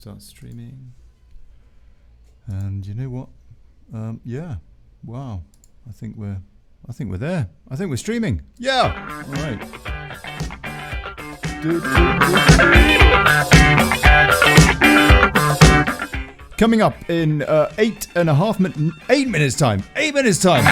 Start streaming. And you know what? Yeah. Wow. I think we're there. I think we're streaming. Yeah. All right. Coming up in 8 minutes time. 8 minutes time.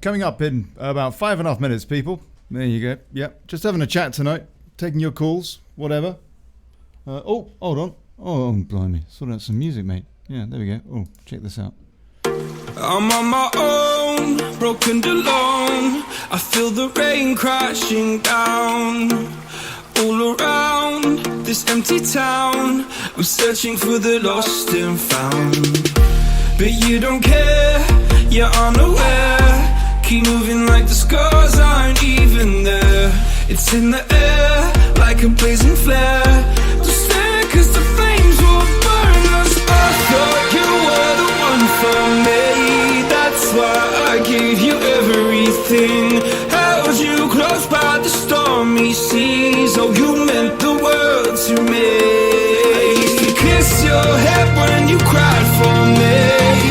Coming up in about 5.5 minutes, people. There you go. Yep, just having a chat tonight, taking your calls, whatever. Oh, hold on. Oh, blimey, sort out some music, mate. Yeah, there we go. Oh, check this out. I'm on my own, broken alone. I feel the rain crashing down all around this empty town. I'm searching for the lost and found, but you don't care, you're unaware. Keep moving like the scars aren't even there. It's in the air like a blazing flare. Don't stare cause the flames will burn us. I thought you were the one for me. That's why I gave you everything. Held you close by the stormy seas. Oh, you meant the world to me. I used to kiss your head when you cried for me.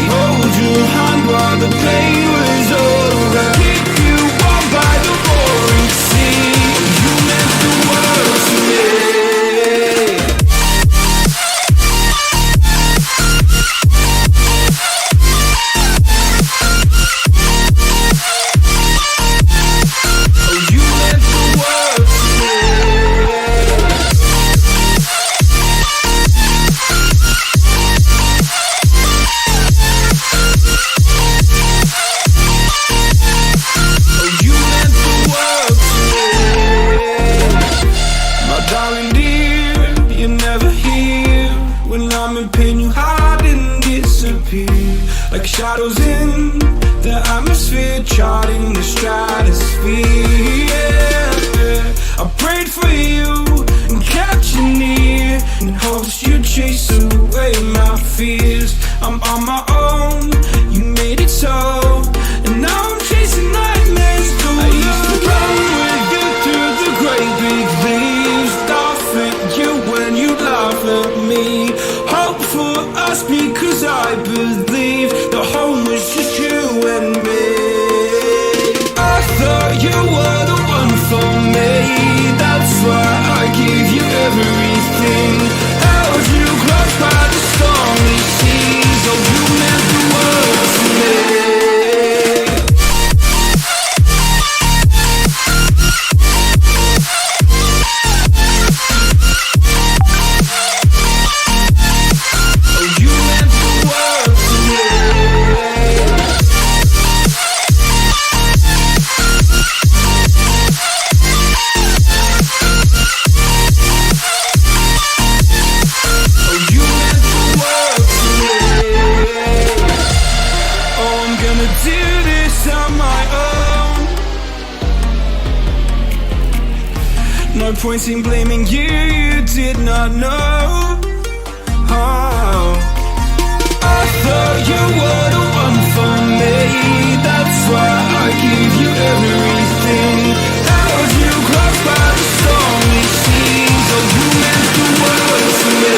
Hold your hand while the pain was over. Keep you warm by the roaring sea. You meant the world to me. wait for you and kept you near in hopes you'd chase away my fears. I'm on my own, you made it so, and now I'm chasing nightmares through. I used to run with you through the great big leaves, laugh at you when you laugh at me. Hope for us because I believe the home was just you and me. I thought you were the one for me, that's why I gave you everything. Held you close by the stormy seas, oh you meant the world to me. No point in blaming you, you did not know. Oh, I thought you were the one for me, that's why I gave you everything. Held you close by the stormy seas, oh you meant the world to me.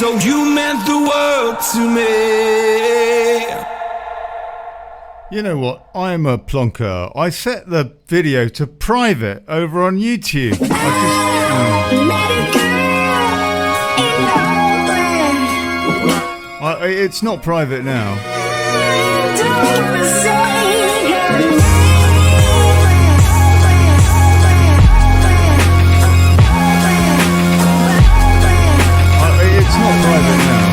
Oh, you meant the world to me. You know what? I'm a plonker. I set the video to private over on YouTube. It's not private now. It's not private now.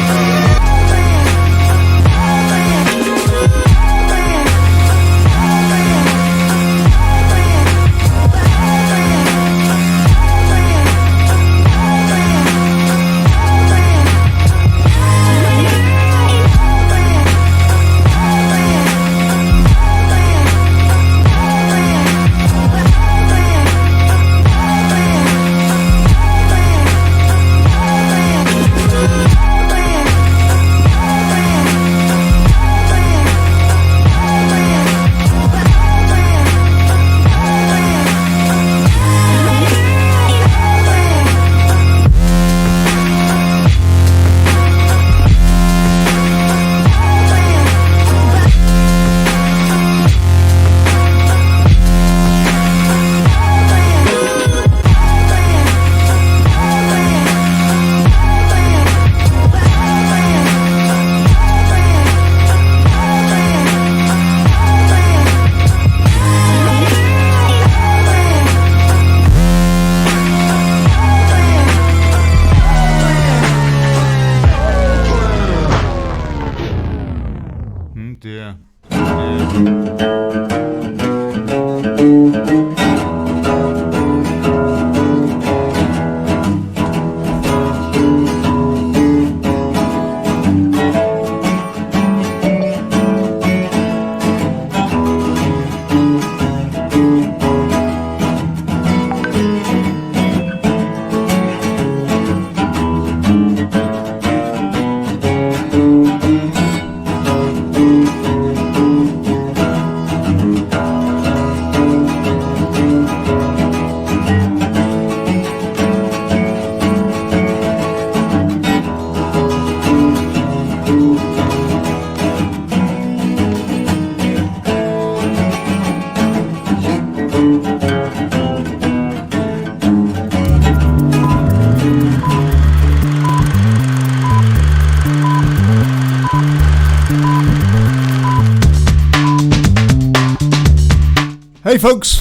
folks.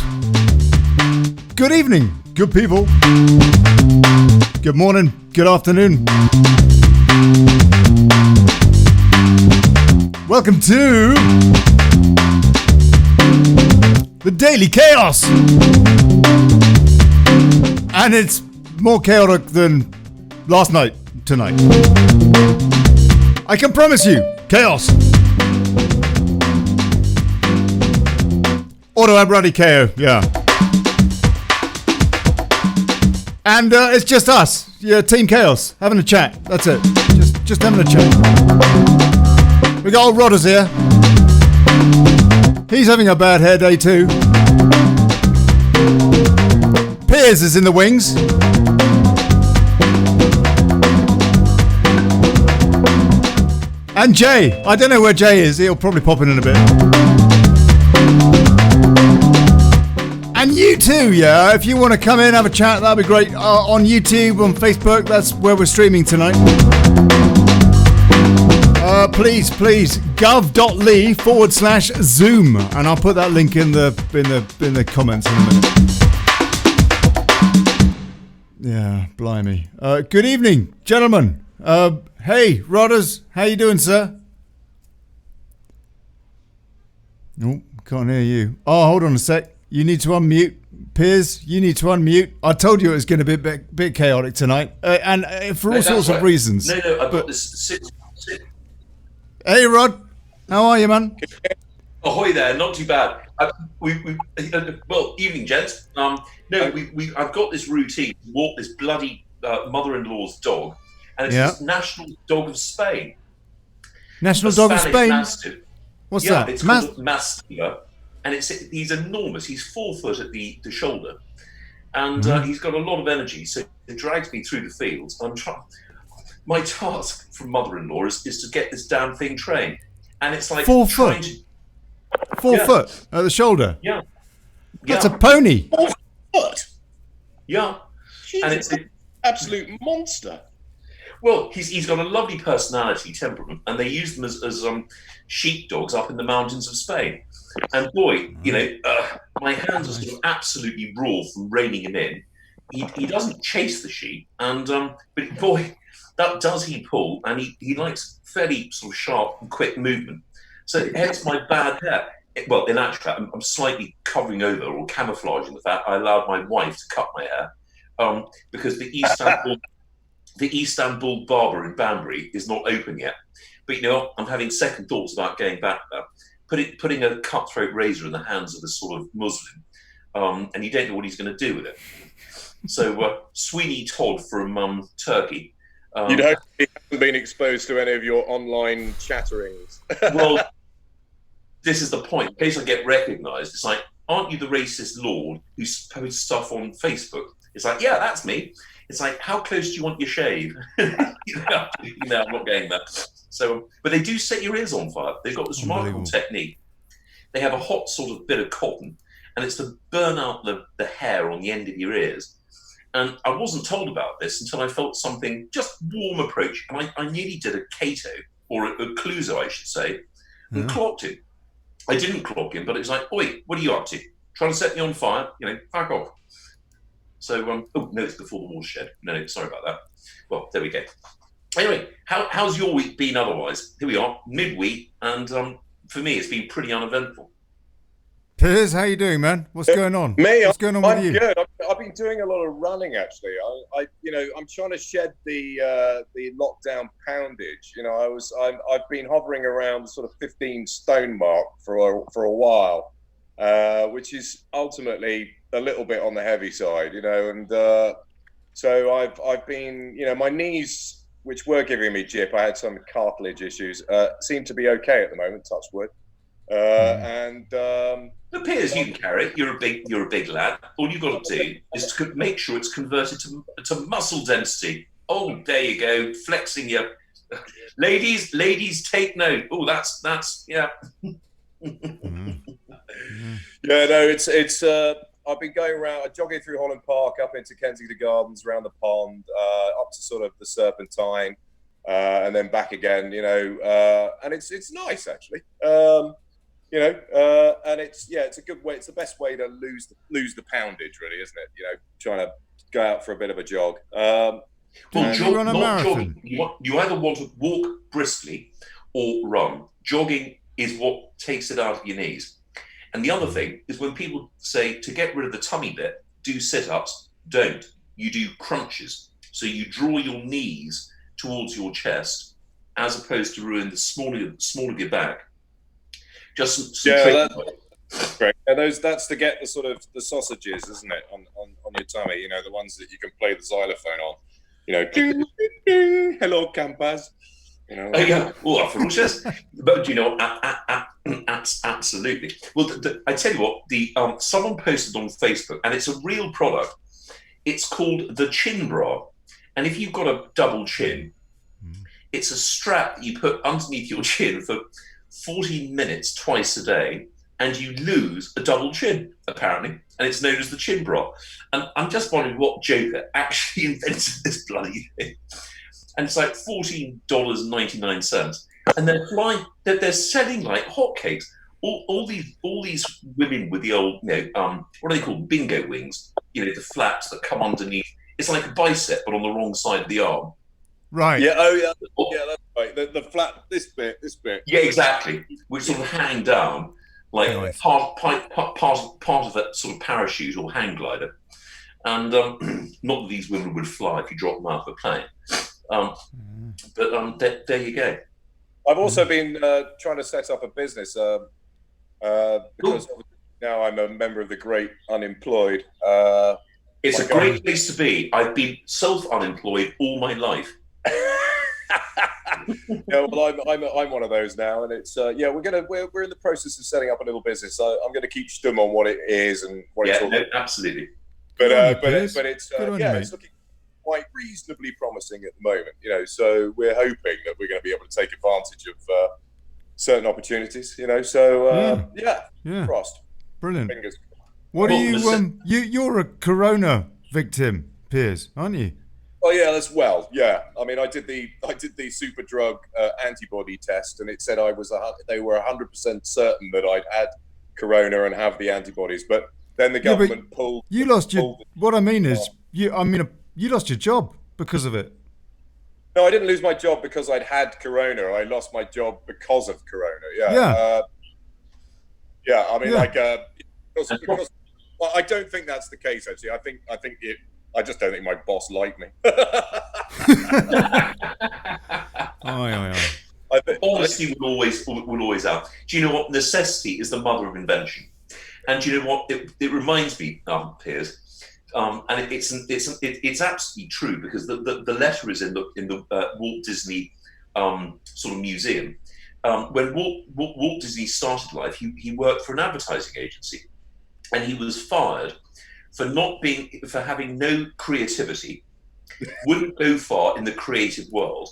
Good evening, good people. Good morning, good afternoon. Welcome to the Daily Chaos. And it's more chaotic than last night, tonight. I can promise you, chaos. Ordo, ruddy, chao, yeah. And it's just us, yeah, Team Chaos, having a chat. That's it. Just having a chat. We got old Rodder's here. He's having a bad hair day too. Piers is in the wings. And Jay. I don't know where Jay is. He'll probably pop in a bit. And you too, yeah. If you want to come in, have a chat, that'd be great. On YouTube, on Facebook, that's where we're streaming tonight. Please, gov.ly/Zoom, and I'll put that link in the comments in a minute. Yeah, blimey. Good evening, gentlemen. Hey, Rodders, how you doing, sir? Oh, can't hear you. Oh, hold on a sec. You need to unmute. Piers, you need to unmute. I told you it was going to be a bit chaotic tonight. And for all sorts of reasons. No, I've got this... Sit. Hey, Rod. How are you, man? Ahoy there, not too bad. Well, evening, gents. I've got this routine to walk this bloody mother-in-law's dog. And it's this National Dog of Spain. National Dog of Spain? Mastiff. What's that? It's called Mastiff. And he's enormous. He's 4 foot at the shoulder, and he's got a lot of energy. So it drags me through the fields. My task from mother-in-law is to get this damn thing trained, and it's like 4 foot. 4 foot at the shoulder. Yeah, that's a pony. 4 foot. Yeah, Jesus, and it's an absolute monster. Well, he's got a lovely personality, temperament, and they use them as sheepdogs up in the mountains of Spain. And boy, my hands are sort of absolutely raw from reining him in. He doesn't chase the sheep, and but boy, that does he pull, and he likes fairly sort of sharp and quick movement. So hence my bad hair. Well, in actual fact, I'm slightly covering over or camouflaging the fact I allowed my wife to cut my hair because the Istanbul barber in Banbury is not open yet. But I'm having second thoughts about going back there. Putting a cutthroat razor in the hands of a sort of Muslim, and you don't know what he's going to do with it. So Sweeney Todd from Turkey. You'd hope he hasn't been exposed to any of your online chatterings. Well, this is the point. In case I get recognised, it's like, aren't you the racist lord who posts stuff on Facebook? It's like, yeah, that's me. It's like, how close do you want your shave? I'm not going there. So, but they do set your ears on fire. They've got this remarkable technique. They have a hot sort of bit of cotton, and it's to burn out the hair on the end of your ears. And I wasn't told about this until I felt something just warm approach, and I nearly did a Cato, or a Cluzo, I should say, and clocked him. I didn't clock him, but it was like, oi, what are you up to? Trying to set me on fire? Fuck off. So, oh, no, it's before the watershed. No, sorry about that. Well, there we go. Anyway, how's your week been otherwise? Here we are, midweek, and for me, it's been pretty uneventful. Piers, how you doing, man? What's going on? What's going on with you? I'm good. I've been doing a lot of running, actually. I'm trying to shed the lockdown poundage. I've been hovering around the sort of 15 stone mark for a while, which is ultimately a little bit on the heavy side, and so I've been, my knees, which were giving me jip, I had some cartilage issues, seem to be okay at the moment, touch wood. And it appears you can carry it. You're a big lad. All you've got to do is to make sure it's converted to muscle density. Oh, there you go, flexing your ladies. Take note. Oh, that's yeah. Yeah, no, it's. I've been going around, jogging through Holland Park, up into Kensington Gardens, around the pond, up to sort of the Serpentine, and then back again. And it's nice actually. and it's a good way. It's the best way to lose the poundage, really, isn't it? Trying to go out for a bit of a jog. Well, you run a not marathon. jogging. You either want to walk briskly or run. Jogging is what takes it out of your knees. And the other thing is when people say to get rid of the tummy bit, do sit-ups. Don't. You do crunches. So you draw your knees towards your chest as opposed to ruin the small of your back. Just some that's great. And that's to get the sort of the sausages, isn't it, on your tummy? The ones that you can play the xylophone on. Ding, ding, ding. Hello, Campas. Yeah, well, ferocious. But absolutely. Well, I tell you what, someone posted on Facebook, and it's a real product. It's called the chin bra, and if you've got a double chin, it's a strap that you put underneath your chin for 40 minutes twice a day, and you lose a double chin, apparently, and it's known as the chin bra. And I'm just wondering what joker actually invented this bloody thing. And it's like $14.99, and they're selling like hotcakes. All these women with the old, what are they called? Bingo wings. The flaps that come underneath. It's like a bicep, but on the wrong side of the arm. Right. Yeah. Oh, yeah. Yeah, that's right. The flap. This bit. Yeah, exactly. Which sort of hang down, like Nice. part of that sort of parachute or hang glider. And not that these women would fly if you drop them out of a plane. But there you go. I've also been trying to set up a business because now I'm a member of the Great Unemployed. It's a great place to be. I've been self-unemployed all my life. Well, I'm one of those now, and it's we're in the process of setting up a little business. So I'm going to keep stum on what it is and what it's all about. Absolutely. But Piers. it's Good on you, it's looking quite reasonably promising at the moment. So we're hoping that we're going to be able to take advantage of certain opportunities. Crossed. Brilliant. Fingers. What are you? You're a corona victim, Piers, aren't you? Oh yeah, as well. Yeah, I mean, I did the super drug antibody test, and it said they were 100% certain that I'd had corona and have the antibodies, but then the government pulled. You lost your. What I mean is, you lost your job because of it. No, I didn't lose my job because I'd had corona. I lost my job because of corona. Yeah. I mean, because well, I don't think that's the case. Actually, I just don't think my boss liked me. Honesty will always out. Do you know what? Necessity is the mother of invention. And do you know what? It reminds me, Piers, and it's absolutely true because the letter is in the Walt Disney sort of museum. When Walt Disney started life, he worked for an advertising agency, and he was fired for having no creativity, wouldn't go far in the creative world.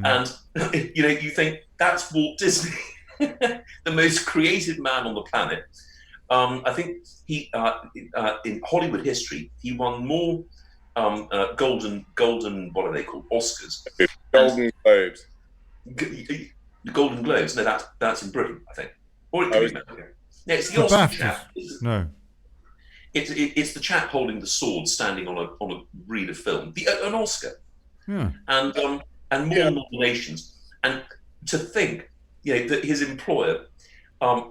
And you think that's Walt Disney, the most creative man on the planet. I think he in Hollywood history he won more golden what are they called, Oscars? Golden Globes. The Golden Globes. No, that's in Britain, I think. Or it could be America. No, it's the Oscar chap. No. It's the chap holding the sword, standing on a reel of film. An Oscar. Yeah. And more nominations. And to think, that his employer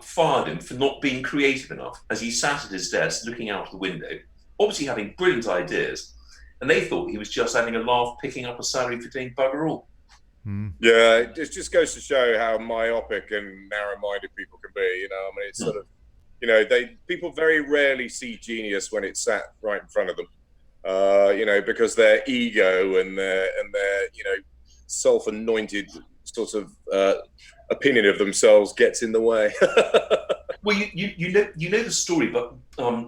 fired him for not being creative enough as he sat at his desk looking out the window, obviously having brilliant ideas, and they thought he was just having a laugh, picking up a salary for doing bugger all. Yeah, it just goes to show how myopic and narrow-minded people can be. I mean, it's sort of. People very rarely see genius when it's sat right in front of them, because their ego and their self-anointed sort of opinion of themselves gets in the way. Well, you know the story, but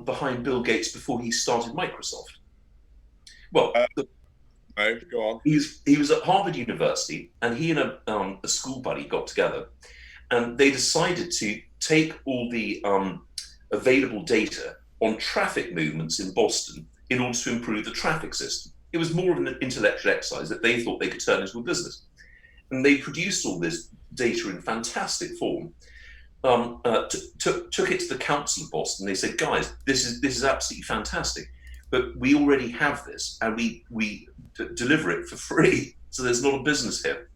behind Bill Gates before he started Microsoft. Well, no, go on. He was at Harvard University, and he and a school buddy got together, and they decided to take all the available data on traffic movements in Boston in order to improve the traffic system. It was more of an intellectual exercise that they thought they could turn into a business. And they produced all this data in fantastic form. took it to the council of Boston. They said, guys, this is absolutely fantastic, but we already have this, and we deliver it for free, so there's not a business here.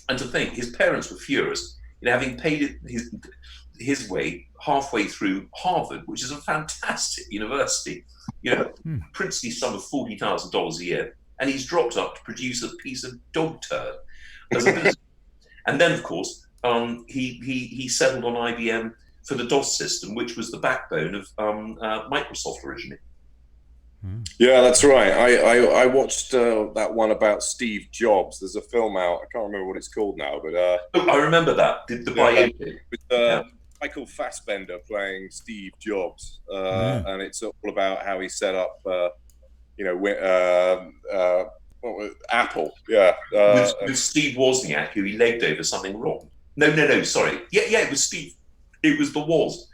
And to think, his parents were furious, having paid his way halfway through Harvard, which is a fantastic university, princely sum of $40,000 a year, and he's dropped up to produce a piece of dog turd as a business. And then, of course, he settled on IBM for the DOS system, which was the backbone of Microsoft originally. Yeah, that's right. I watched that one about Steve Jobs. There's a film out. I can't remember what it's called now, but I remember that the biopic with Michael Fassbender playing Steve Jobs, and it's all about how he set up, Apple. Yeah, with Steve Wozniak, who he legged over something wrong. No, sorry. Yeah, it was Steve. It was the Woz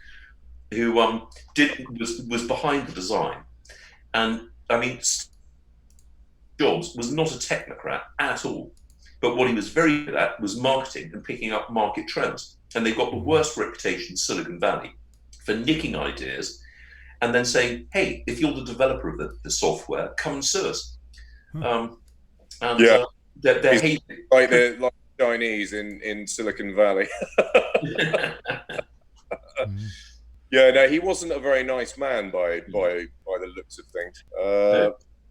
who was behind the design. And I mean, Jobs was not a technocrat at all, but what he was very good at was marketing and picking up market trends. And they've got the worst reputation in Silicon Valley for nicking ideas and then saying, "Hey, if you're the developer of the software, come and sue us." They're hated. Like the Chinese in Silicon Valley. Yeah, no, he wasn't a very nice man by the looks of things.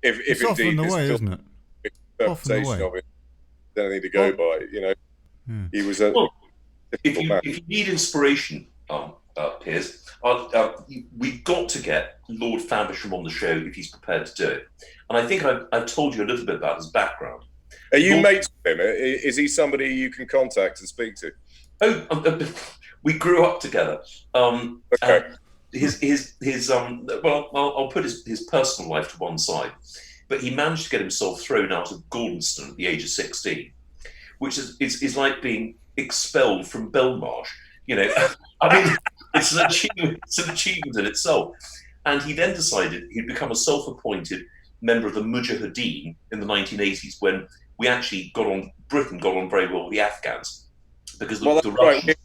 If it's indeed often the way, isn't it? Interpretation of it, anything to go by. He was a. If you need inspiration, Piers, we've got to get Lord Faversham on the show if he's prepared to do it. And I think I've told you a little bit about his background. Are you mates with him? Is he somebody you can contact and speak to? We grew up together. Okay. I'll put his personal life to one side, but he managed to get himself thrown out of Gordonston at the age of 16, which is like being expelled from Belmarsh. I mean, it's an achievement in itself. And he then decided he'd become a self-appointed member of the Mujahideen in the 1980s, when Britain got on very well with the Afghans, because the Russians.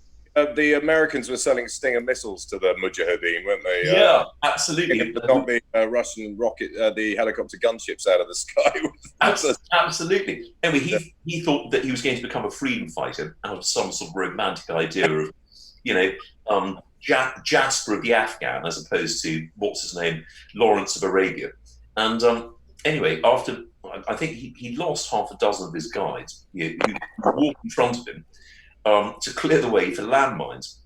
The Americans were selling Stinger missiles to the Mujahideen, weren't they? Yeah, absolutely. Not the Russian rocket, the helicopter gunships out of the sky. Absolutely. Anyway, he thought that he was going to become a freedom fighter out of some sort of romantic idea of, Jasper of the Afghan, as opposed to, what's his name, Lawrence of Arabia. And anyway, after, I think he lost half a dozen of his guides who walked in front of him to clear the way for landmines.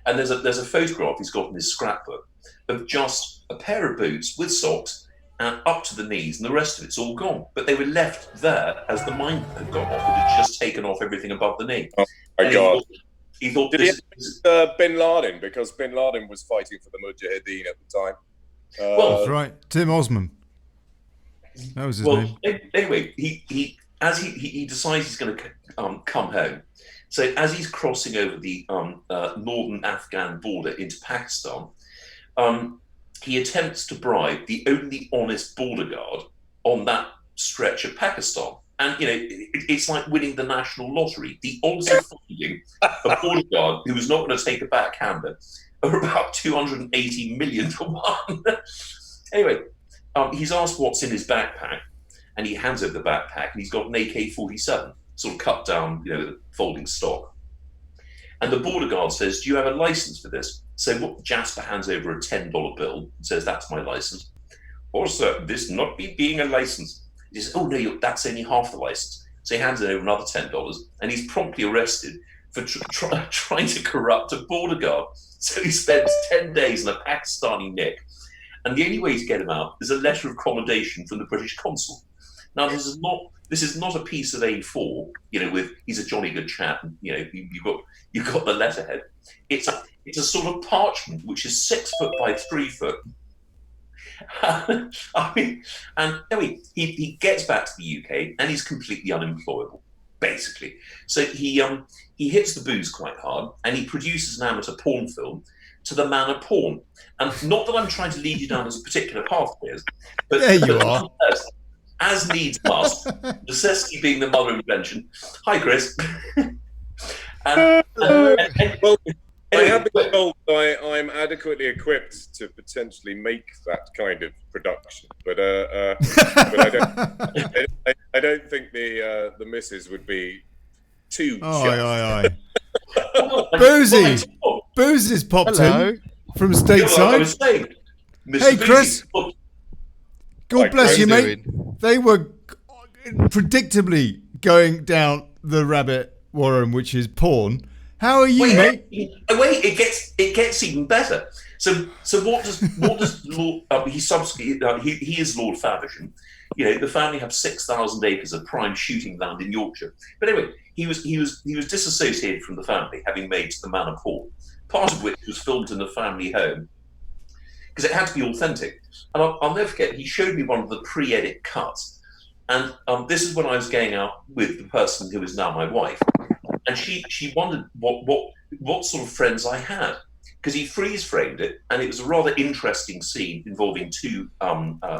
And there's a photograph he's got in his scrapbook of just a pair of boots with socks and up to the knees, and the rest of it's all gone. But they were left there as the mine had gone off. It had just taken off everything above the knee. Oh my God. He thought Did this he Bin Laden, because Bin Laden was fighting for the Mujahideen at the time. That's right. Tim Osman. That was his name. Anyway, he decides he's going to come home. So as he's crossing over the northern Afghan border into Pakistan, he attempts to bribe the only honest border guard on that stretch of Pakistan. And, it's like winning the national lottery. The odds of finding a border guard who was not going to take a backhander are about 280 million to 1. Anyway, he's asked what's in his backpack, and he hands over the backpack, and he's got an AK-47, sort of cut down, with a folding stock. And the border guard says, "Do you have a license for this?" So Jasper hands over a $10 bill and says, "That's my license." "Oh, sir, this not be being a license." He says, "Oh, no, that's only half the license." So he hands over another $10, and he's promptly arrested for trying to corrupt a border guard. So he spends 10 days in a Pakistani nick. And the only way to get him out is a letter of commendation from the British consul. Now, this is not a piece of A4, with "he's a jolly good chap," and, you've got the letterhead. It's a sort of parchment which is 6 foot by 3 foot. And anyway, he gets back to the UK and he's completely unemployable, basically. So he hits the booze quite hard, and he produces an amateur porn film, To the Man of Porn. And not that I'm trying to lead you down as a particular path, but there you are. As needs must, necessity being the mother of invention. Hi, Chris. have been told I'm adequately equipped to potentially make that kind of production, but I don't think the missus would be too chuffed. Boozy! Boozy's popped in from stateside. Hey, Chris. God bless you, mate. They were predictably going down the rabbit warren, which is porn. How are you, mate? Wait, it gets even better. So what does Lord? He is Lord Faversham. You know, the family have 6,000 acres of prime shooting land in Yorkshire. But anyway, he was disassociated from the family, having made the manor porn, part of which was filmed in the family home because it had to be authentic. And I'll never forget, he showed me one of the pre-edit cuts, and this is when I was going out with the person who is now my wife. And she wondered what sort of friends I had, because he freeze framed it, and it was a rather interesting scene involving two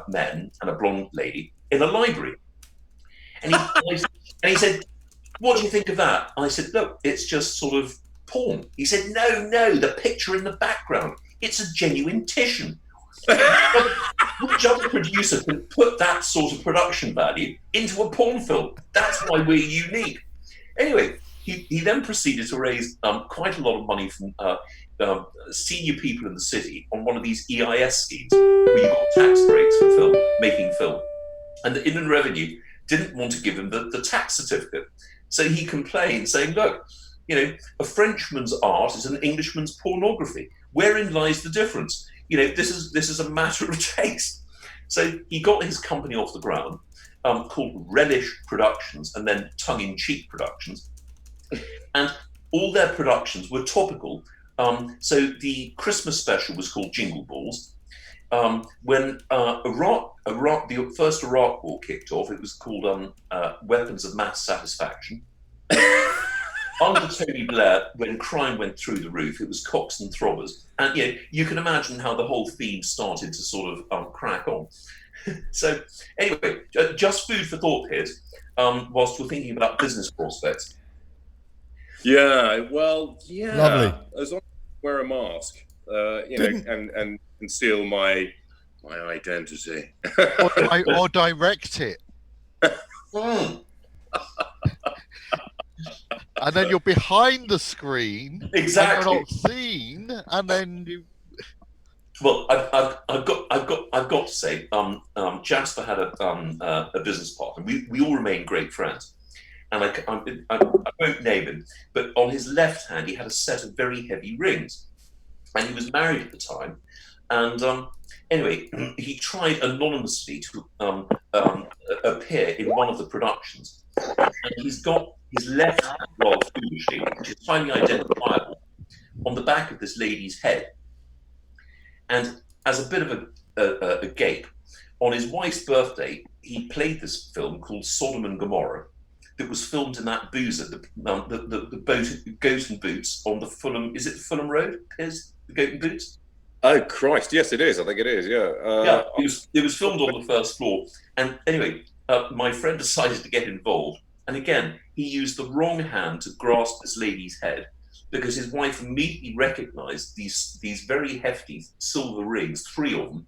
men and a blonde lady in a library. And he said, "What do you think of that?" I said, "Look, it's just sort of porn." He said, "No, the picture in the background, it's a genuine Titian." Which other producer can put that sort of production value into a porn film? That's why we're unique. Anyway. He then proceeded to raise quite a lot of money from senior people in the city on one of these EIS schemes where you got tax breaks for making film. And the Inland Revenue didn't want to give him the tax certificate. So he complained, saying, "Look, you know, a Frenchman's art is an Englishman's pornography. Wherein lies the difference? You know, this is a matter of taste." So he got his company off the ground, called Relish Productions and then Tongue-in-Cheek Productions. And all their productions were topical. So the Christmas special was called Jingle Balls. When the first Iraq War kicked off, it was called Weapons of Mass Satisfaction. Under Tony Blair, when crime went through the roof, it was Cocks and Throbbers. And you can imagine how the whole theme started to sort of crack on. So anyway, just food for thought here, whilst we're thinking about business prospects. Yeah, well, yeah. Lovely. As long as I wear a mask, and conceal my identity. or direct it. And then you're behind the screen. Exactly. And you're not seen, and then you. Well, I've got to say, Jasper had a business partner. We all remain great friends. And I won't name him, but on his left hand, he had a set of very heavy rings. And he was married at the time. And anyway, he tried anonymously to appear in one of the productions. And he's got his left hand, rather foolishly, which is highly identifiable, on the back of this lady's head. And as a bit of a gape, on his wife's birthday, he played this film called Sodom and Gomorrah, that was filmed in that boozer, the boat, Goat and Boots on the Fulham. Is it Fulham Road? Is the Goat and Boots? Oh Christ! Yes, it is. I think it is. Yeah. Yeah. It was filmed on the first floor. And anyway, my friend decided to get involved. And again, he used the wrong hand to grasp this lady's head, because his wife immediately recognised these very hefty silver rings, 3 of them.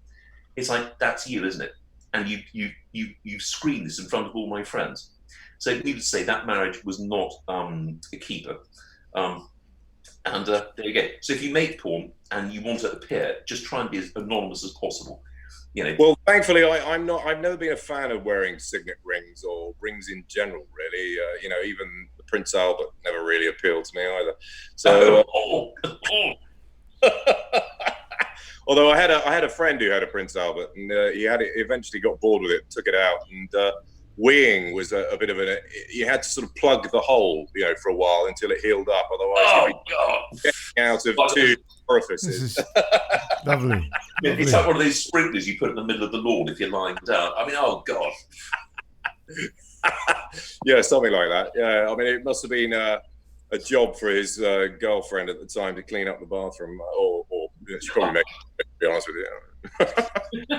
It's like, "That's you, isn't it?" And you screen this in front of all my friends. So needless to say, that marriage was not a keeper. And there you go. So if you make porn and you want to appear, just try and be as anonymous as possible. Well, thankfully, I've never been a fan of wearing signet rings or rings in general. Really, even the Prince Albert never really appealed to me either. So, although I had a friend who had a Prince Albert, and he eventually got bored with it, took it out, and weeing was a bit of you had to sort of plug the hole, for a while until it healed up. Otherwise, you'd be out of 2 orifices. This is lovely. It's like one of those sprinklers you put in the middle of the lawn if you're lying down. I mean, oh God. Yeah, something like that. Yeah, I mean, it must have been a job for his girlfriend at the time to clean up the bathroom, or she probably made it, to be honest with you.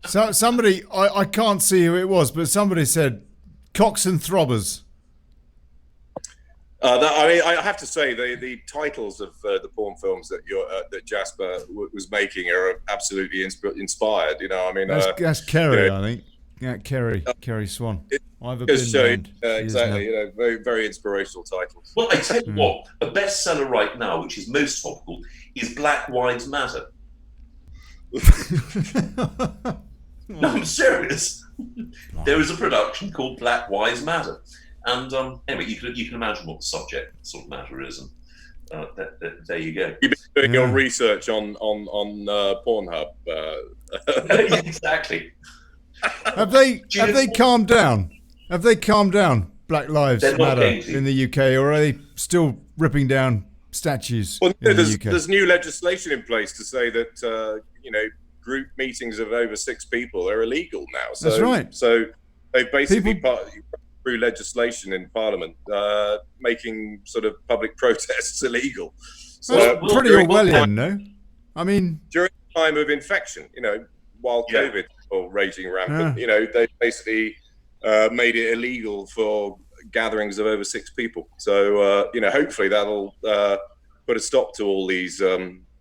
So somebody, I can't see who it was, but somebody said Cocks and Throbbers. I mean, I have to say the titles of the porn films that that Jasper was making are absolutely inspired. You know, I mean, That's Kerry, you know, I think. Yeah, Kerry Swan. I've been just showing banned. exactly. You know, very very inspirational titles. Well, I tell you what, a bestseller right now, which is most topical, is Black Lives Matter. No, I'm serious. There is a production called Black Lives Matter, and anyway, you can imagine what the subject sort of matter is, and there you go. You've been doing your research on Pornhub. Exactly. Have they calmed down? Have they calmed down Black Lives Matter in the UK, or are they still ripping down statues in the UK? There's new legislation in place to say that you know, group meetings of over 6 people are illegal now. So, that's right. So they've basically through legislation in Parliament making sort of public protests illegal. So that's pretty Orwellian, no? I mean, during the time of infection, you know, while COVID was raging rampant, you know, they basically made it illegal for gatherings of over 6 people. So you know, hopefully that'll put a stop to all these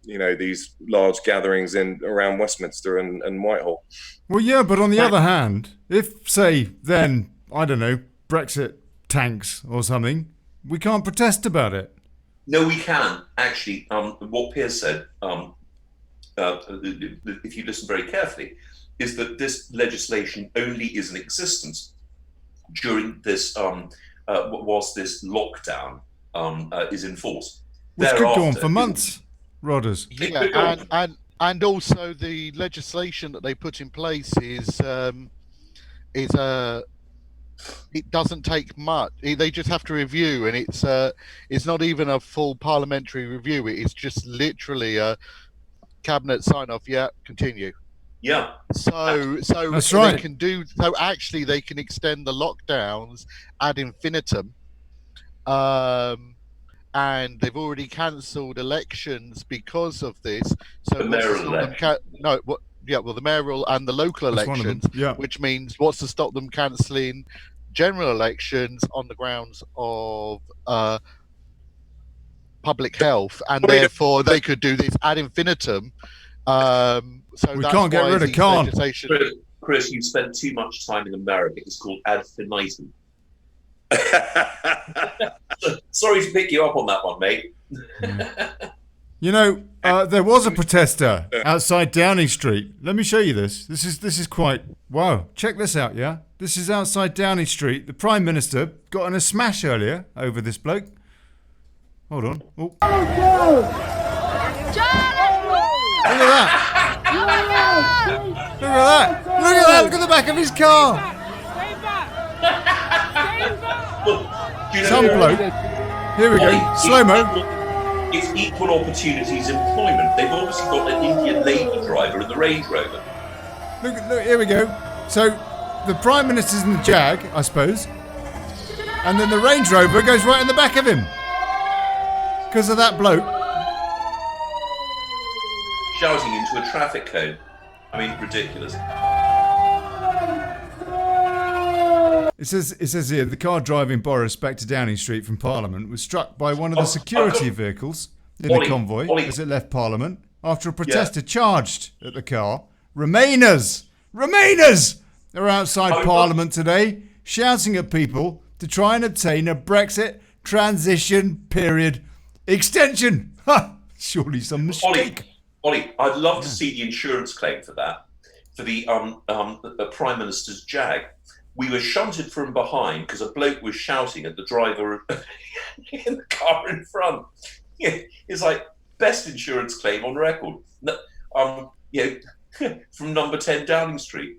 you know, these large gatherings around Westminster and Whitehall. Well, yeah, but on the other hand, if, say, then, I don't know, Brexit tanks or something, we can't protest about it. No, we can. Actually, what Piers said, if you listen very carefully, is that this legislation only is in existence during this, whilst this lockdown is in force. Which could go on for months. Rodders. Yeah, and also the legislation that they put in place is it doesn't take much. They just have to review, and it's not even a full parliamentary review. It's just literally a cabinet sign off. Yeah, continue. Yeah. So that's right. They can do so. Actually, they can extend the lockdowns ad infinitum. And they've already cancelled elections because of this. So the mayoral election. The mayoral and the local elections, which means what's to stop them cancelling general elections on the grounds of public health, and therefore they could do this ad infinitum. So we can't get rid of Khan. Chris, you spent too much time in America. It's called ad infinitum. Sorry to pick you up on that one, mate. You know, there was a protester outside Downing Street. Let me show you this. This is quite wow. Check this out, yeah. This is outside Downing Street. The Prime Minister got in a smash earlier over this bloke. Hold on. Oh. Look at that. Look at that. Look at that. Look at the back of his car. Some bloke. Here we go. Slow-mo. It's equal opportunities employment. They've obviously got an Indian lady driver in the Range Rover. Look, here we go. So the Prime Minister's in the Jag, I suppose. And then the Range Rover goes right in the back of him. Because of that bloke. Shouting into a traffic cone. I mean, ridiculous. It says here, the car driving Boris back to Downing Street from Parliament was struck by one of the security vehicles in the convoy as it left Parliament after a protester charged at the car. Remainers are outside Parliament today shouting at people to try and obtain a Brexit transition period extension. Ha! Surely some mistake. Ollie, I'd love to see the insurance claim for that, for the Prime Minister's Jag. We were shunted from behind because a bloke was shouting at the driver in the car in front. Yeah, it's like best insurance claim on record. From number 10 Downing Street.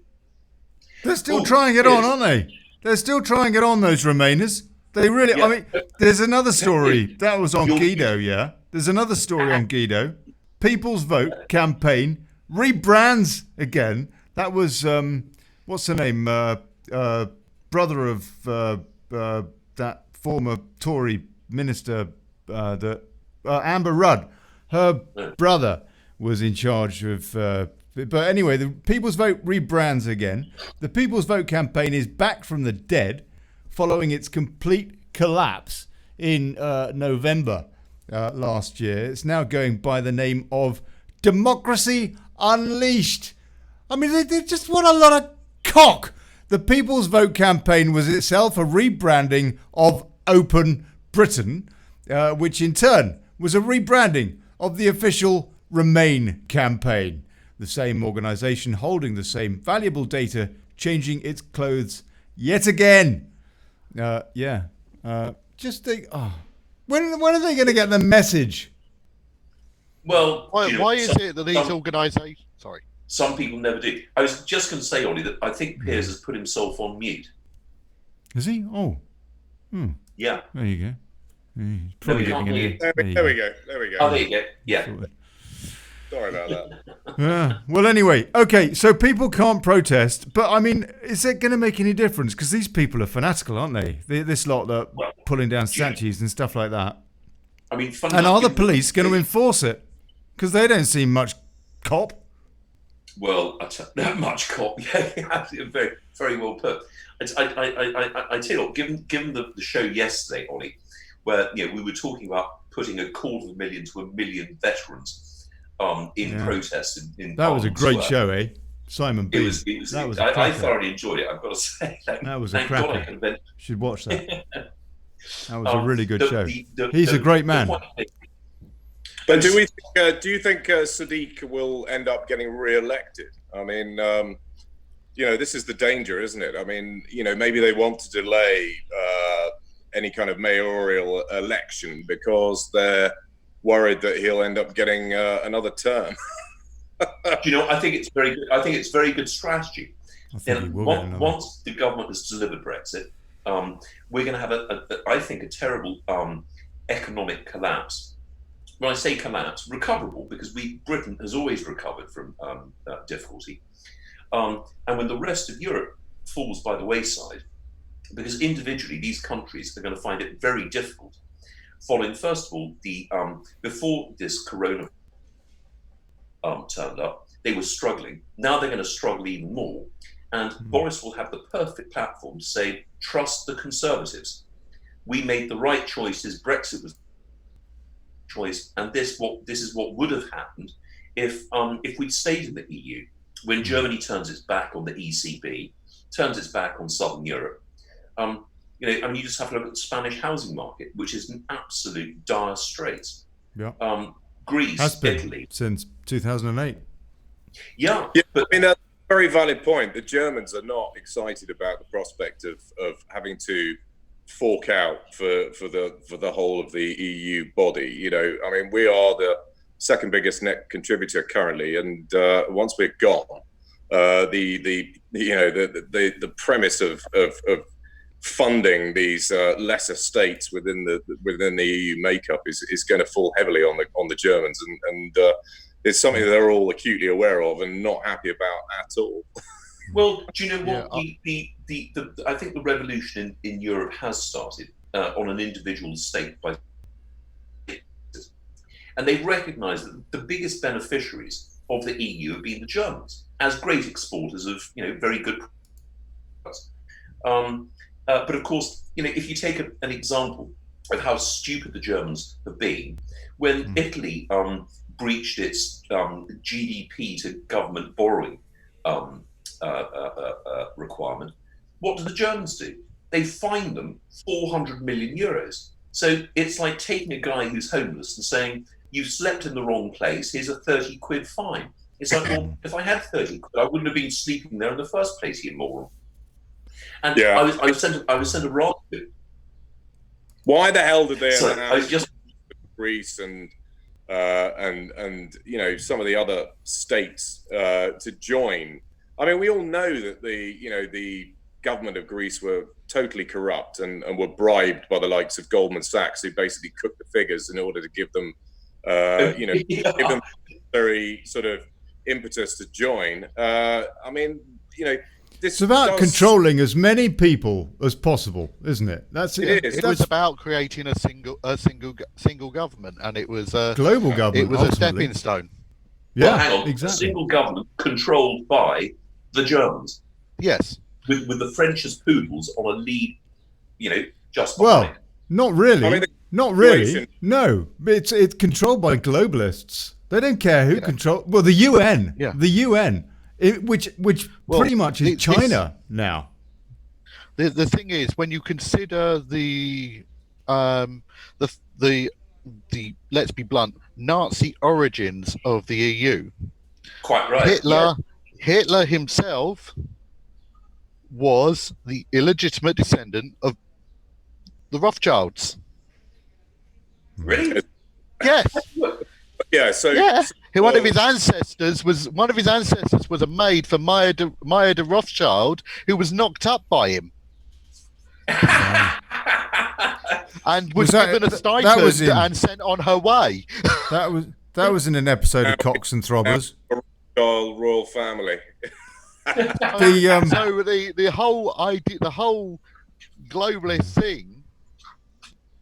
They're still trying it on, aren't they? They're still trying it on, those Remainers. They really. Yeah. I mean, there's another story that was on Guido. Yeah, there's another story on Guido. People's Vote campaign rebrands again. That was what's her name? Brother of that former Tory minister, Amber Rudd. Her brother was in charge of. But anyway, the People's Vote rebrands again. The People's Vote campaign is back from the dead, following its complete collapse in November last year. It's now going by the name of Democracy Unleashed. I mean, they just want a lot of cock. The People's Vote campaign was itself a rebranding of Open Britain, which in turn was a rebranding of the official Remain campaign. The same organisation holding the same valuable data, changing its clothes yet again. Just think, when are they going to get the message? Well, why is it that these organisations... Sorry. Some people never do. I was just going to say, Ollie, that I think Piers has put himself on mute. Is he? Oh. Yeah. There you go. There we go. There we go. Oh, there you go. Yeah. Sorry about that. Well, anyway, okay, so people can't protest, but I mean, is it going to make any difference? Because these people are fanatical, aren't they? This lot that are pulling down statues and stuff like that. I mean, and are the police going to enforce it? Because they don't seem much cop. Well, that much cop. Yeah, very, very well put. I tell you what, given the show yesterday, Ollie, where we were talking about putting 250,000 to 1 million veterans in protest in that was a great show, eh? Simon B. I thoroughly enjoyed it. I've got to say. That was a cracker. Should watch that. That was a really good show. He's a great man. But do you think Sadiq will end up getting re-elected? I mean, this is the danger, isn't it? I mean, maybe they want to delay any kind of mayoral election because they're worried that he'll end up getting another term. I think it's very good. I think it's very good strategy. And once the government has delivered Brexit, we're going to have I think a terrible economic collapse. When I say collapse, recoverable, because Britain has always recovered from difficulty. And when the rest of Europe falls by the wayside, because individually these countries are going to find it very difficult, following, first of all, before this corona turned up, they were struggling. Now they're going to struggle even more. And Boris will have the perfect platform to say, trust the Conservatives. We made the right choices. Brexit was choice, and this is what would have happened if we'd stayed in the EU. When Germany turns its back on the ECB, turns its back on Southern Europe, you just have to look at the Spanish housing market, which is an absolute dire straits. Yeah. Greece, has been Italy, since 2008. Yeah, but I mean, that's a very valid point. The Germans are not excited about the prospect of having to fork out for the whole of the EU body. I mean, we are the second biggest net contributor currently, and once we're gone, the premise of funding these lesser states within the EU makeup is going to fall heavily on the Germans, and it's something that they're all acutely aware of and not happy about at all. Well, do you know what? I think the revolution in Europe has started on an individual state by state. And they've recognised that the biggest beneficiaries of the EU have been the Germans, as great exporters of very good products. But of course, if you take an example of how stupid the Germans have been, when Italy breached its GDP to government borrowing requirement, what do the Germans do? They fine them 400 million euros. So it's like taking a guy who's homeless and saying, you've slept in the wrong place, here's a 30 quid fine. It's like, well, if I had 30 quid, I wouldn't have been sleeping there in the first place, you moron. And I was sent a raft. Why the hell did they announce Greece and some of the other states to join? I mean, we all know that the government of Greece were totally corrupt and were bribed by the likes of Goldman Sachs, who basically cooked the figures in order to give them, give them very sort of impetus to join. It's about controlling as many people as possible, isn't it? It was about creating a single government, and it was a global government. It was a stepping stone. Yeah, well, hang on. Exactly. A single government controlled by the Germans. Yes, with the French as poodles on a lead, just behind. Not really. I mean, Not really. situation- No, it's controlled by globalists. They don't care who control. Well, the UN. Yeah. The UN, which pretty much is China now. The thing is, when you consider the let's be blunt, Nazi origins of the EU, Quite right. Hitler himself was the illegitimate descendant of the Rothschilds. Really? Yes. Yeah. So Yeah. One of his ancestors was a maid for Maya de Rothschild, who was knocked up by him. And was given a stipend and sent on her way. That was in an episode of Cox and Throbbers. Royal family. The whole idea, the whole globalist thing,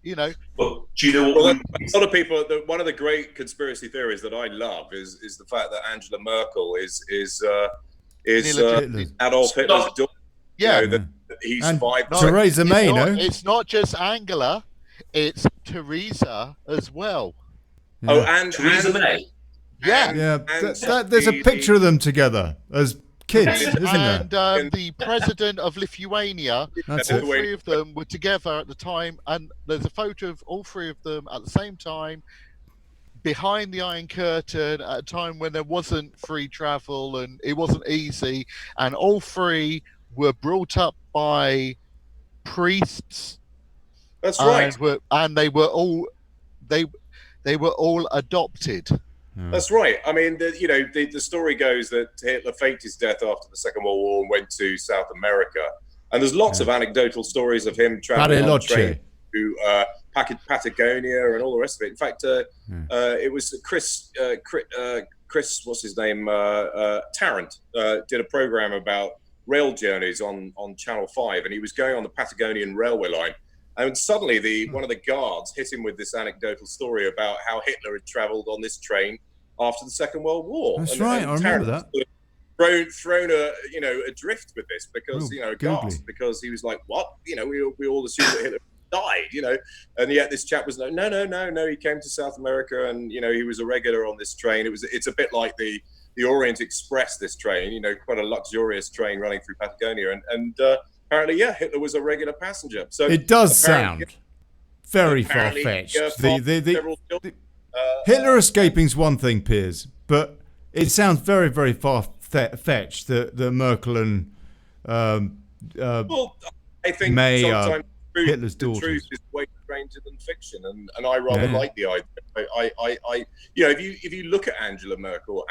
you know. Well, do you know what? Well, a lot of people. One of the great conspiracy theories that I love is the fact that Angela Merkel is Adolf Hitler's daughter. Yeah, you know, that he survived. Theresa May, no? It's not just Angela; it's Theresa as well. Yeah. Oh, and Theresa May. Yeah, yeah. There's a picture of them together as kids, isn't there? And the president of Lithuania, That's all it. three of them were together at the time, and there's a photo of all three of them at the same time behind the Iron Curtain at a time when there wasn't free travel and it wasn't easy, and all three were brought up by priests. That's right. And they were all adopted. That's right. I mean, the story goes that Hitler faked his death after the Second World War and went to South America. And there's lots of anecdotal stories of him traveling on train to Patagonia and all the rest of it. In fact, it was Chris, what's his name? Tarrant did a program about rail journeys on Channel 5, and he was going on the Patagonian railway line. And suddenly one of the guards hit him with this anecdotal story about how Hitler had travelled on this train after the Second World War. That's right, I remember that. Thrown adrift with this because, aghast, because he was like, what? We all assumed that Hitler died, and yet this chap was no, he came to South America and, he was a regular on this train. It's a bit like the Orient Express, this train, quite a luxurious train running through Patagonia. And apparently, Hitler was a regular passenger. So it does sound very far-fetched. Hitler escaping's one thing, Piers, but it sounds very, very far-fetched that Merkel and I think May sometimes Hitler's the daughters. truth is way stranger than fiction, and I rather like the idea. If you look at Angela Merkel,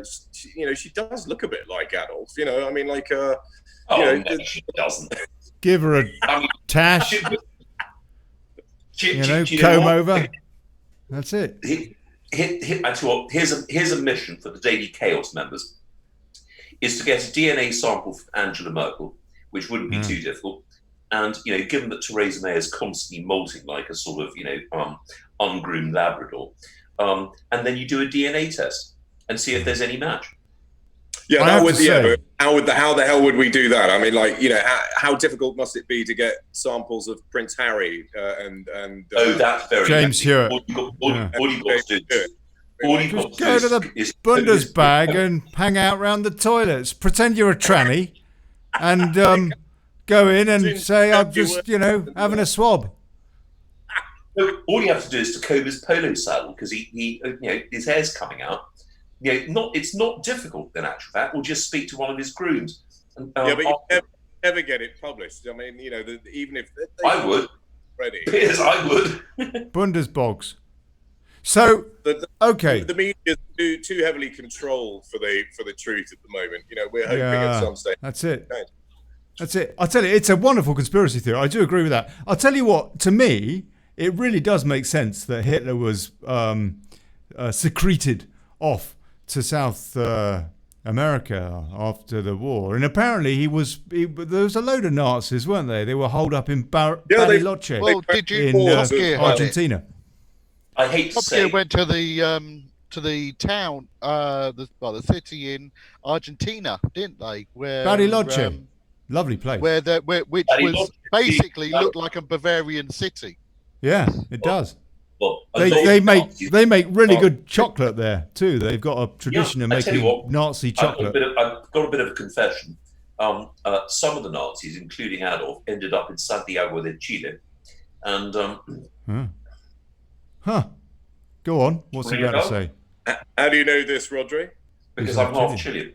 she does look a bit like Adolf. I mean, like. No, she doesn't. Give her a tash, comb over. That's it. I tell you what, here's a mission for the Daily Chaos members, is to get a DNA sample from Angela Merkel, which wouldn't be too difficult. And, given that Theresa May is constantly molting like a sort of, ungroomed Labrador, and then you do a DNA test and see if there's any match. Yeah, how the hell would we do that? I mean, like, how difficult must it be to get samples of Prince Harry and that's very James Hewitt. All you've got to do Go to the Bundesbag and hang out round the toilets. Pretend you're a tranny and go in and say, I'm just, having a swab. All you have to do is to comb his polo saddle because he his hair's coming out. It's not difficult in actual fact. We'll just speak to one of his grooms. And, but you never get it published. I mean, even if I would, ready, Piers, I would. Bundesbogs. So okay, the media is too heavily controlled for the truth at the moment. We're hoping at some stage. That's it. I'll tell you, it's a wonderful conspiracy theory. I do agree with that. I'll tell you what. To me, it really does make sense that Hitler was secreted off to South America after the war, and apparently there was a load of Nazis, weren't they? They were holed up in Bariloche in Argentina. I hate to say, went to the town, the city in Argentina, didn't they? Where Bariloche. Lovely place. which was basically looked like a Bavarian city. Yeah, it does. Well, They make really good chocolate there too. They've got a tradition of making Nazi chocolate. I've got a bit of a confession. Some of the Nazis, including Adolf, ended up in Santiago de Chile, and Go on. What's he about to say? How do you know this, Rodri? Because I'm half Chilean.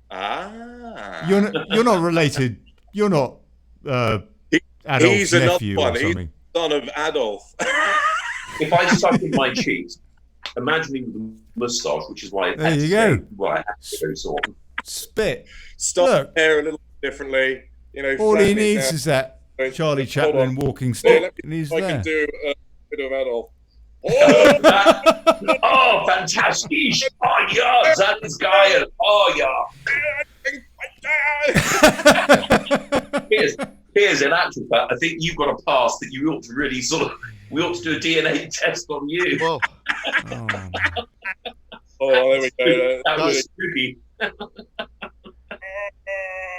Ah, You're not related. You're not Adolf's nephew or something. He's the son of Adolf. If I suck in my cheeks, imagining the moustache, which is why there you go. Why I have to go so often. Spit. Stop hair a little differently. You know, all he needs is that Charlie Chaplin walking stick, and he's there. I can do a bit of Adolf. Oh, fantastic! Oh, yeah, that is geil. Oh, yeah. Here's an actual fact. I think you've got a past that you ought to really we ought to do a DNA test on you. Well, there we go. That was spooky.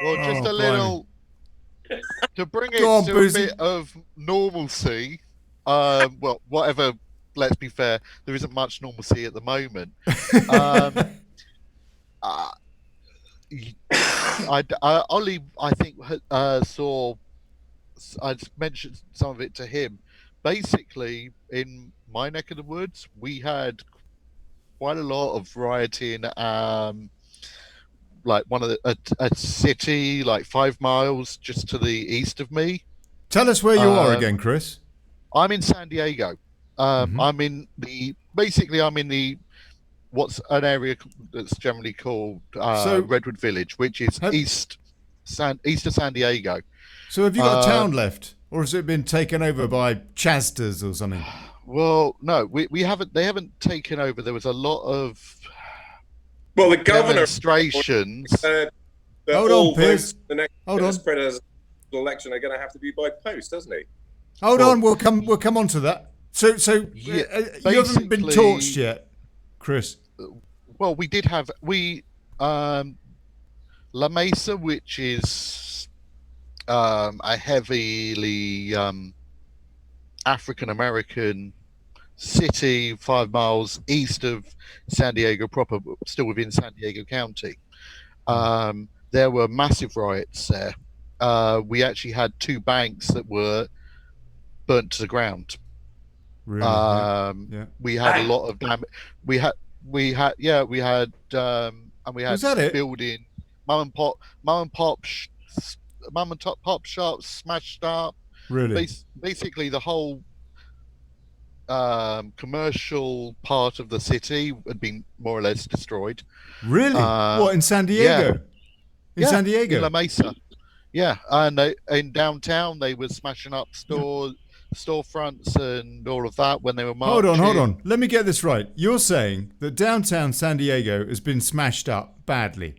Well, just a little to bring it on, to Boozy. a bit of normalcy. Well, whatever. Let's be fair. There isn't much normalcy at the moment. Ollie, I think, saw. I mentioned some of it to him. Basically, in my neck of the woods, we had quite a lot of rioting. Like a city, like 5 miles just to the east of me. Tell us where you are again, Chris. I'm in San Diego. I'm in what's an area that's generally called Redwood Village, which is east of San Diego. So have you got a town left, or has it been taken over by Chastas or something? Well, no, we haven't. They haven't taken over. There was a lot of the governor demonstrations. Hold on, Piers. The next presidential election are going to have to be by post, doesn't he? Hold on, we'll come on to that. So you haven't been torched yet, Chris. Well, we did have La Mesa, which is a heavily African American city, 5 miles east of San Diego proper, but still within San Diego County. There were massive riots there. We actually had 2 banks that were burnt to the ground. Really? We had a lot of damage. We had building mum and pop shops smashed up. Really? Basically, the whole commercial part of the city had been more or less destroyed. Really? What, in San Diego? Yeah. San Diego? In La Mesa. Yeah, and in downtown they were smashing up storefronts and all of that when they were marching. Hold on. Let me get this right. You're saying that downtown San Diego has been smashed up badly?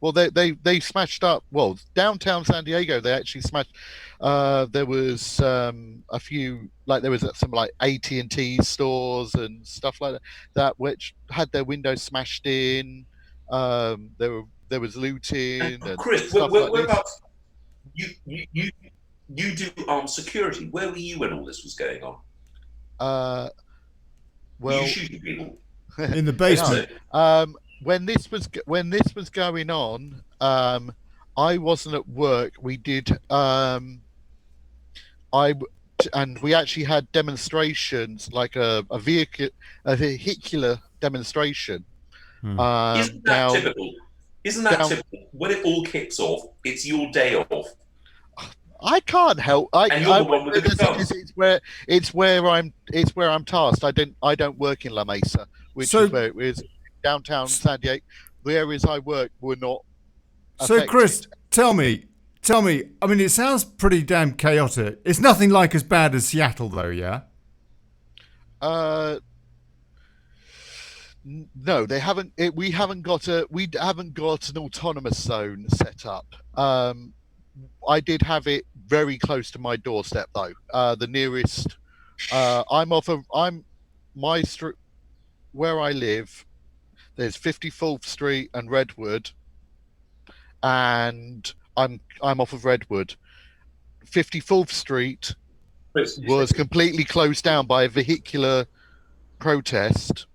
Well, they smashed up. Well, downtown San Diego, they actually smashed. There was a few, like there was some like AT&T stores and stuff like that which had their windows smashed in. There was looting. And Chris, stuff whereabouts? You do armed security. Where were you when all this was going on? Were you shooting people in the basement? When this was going on, I wasn't at work. We did. We actually had demonstrations, like a vehicular demonstration. Isn't that typical? Isn't that typical? When it all kicks off, it's your day off. I can't help. And you're the one with the guns. It's where I'm tasked. I don't work in La Mesa, which is where it is. Downtown San Diego, the areas I work were not affected. So, Chris, tell me. I mean, it sounds pretty damn chaotic. It's nothing like as bad as Seattle, though, yeah? No, they haven't. We haven't got an autonomous zone set up. I did have it very close to my doorstep, though. The nearest, my street where I live. There's 54th Street and Redwood, and I'm off of Redwood. 54th Street Chris, you was say- completely closed down by a vehicular protest.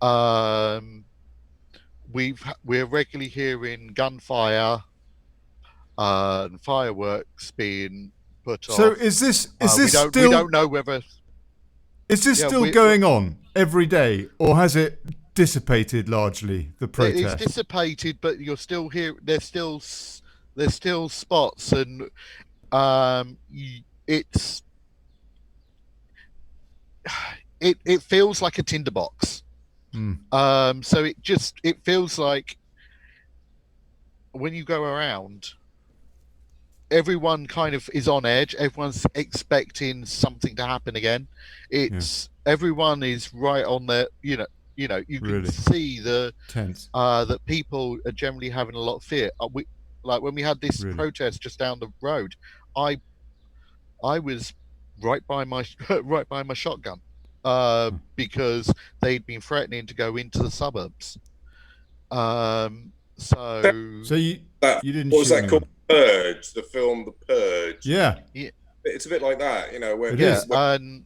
We're regularly hearing gunfire and fireworks being put So off. is this we still don't know whether going on every day, or has it dissipated largely? The protest. it's dissipated, but you're still here. There's still spots, and it feels like a tinderbox. So it feels like when you go around, everyone kind of is on edge. Everyone's expecting something to happen again. Everyone is right on their, you can Really? see the Tense. that people are generally having a lot of fear. Like when we had this Really? protest just down the road, I was right by my shotgun because they'd been threatening to go into the suburbs. So you didn't. What was shoot that called? Purge, the film The Purge. Yeah. It's a bit like that, where It is. have you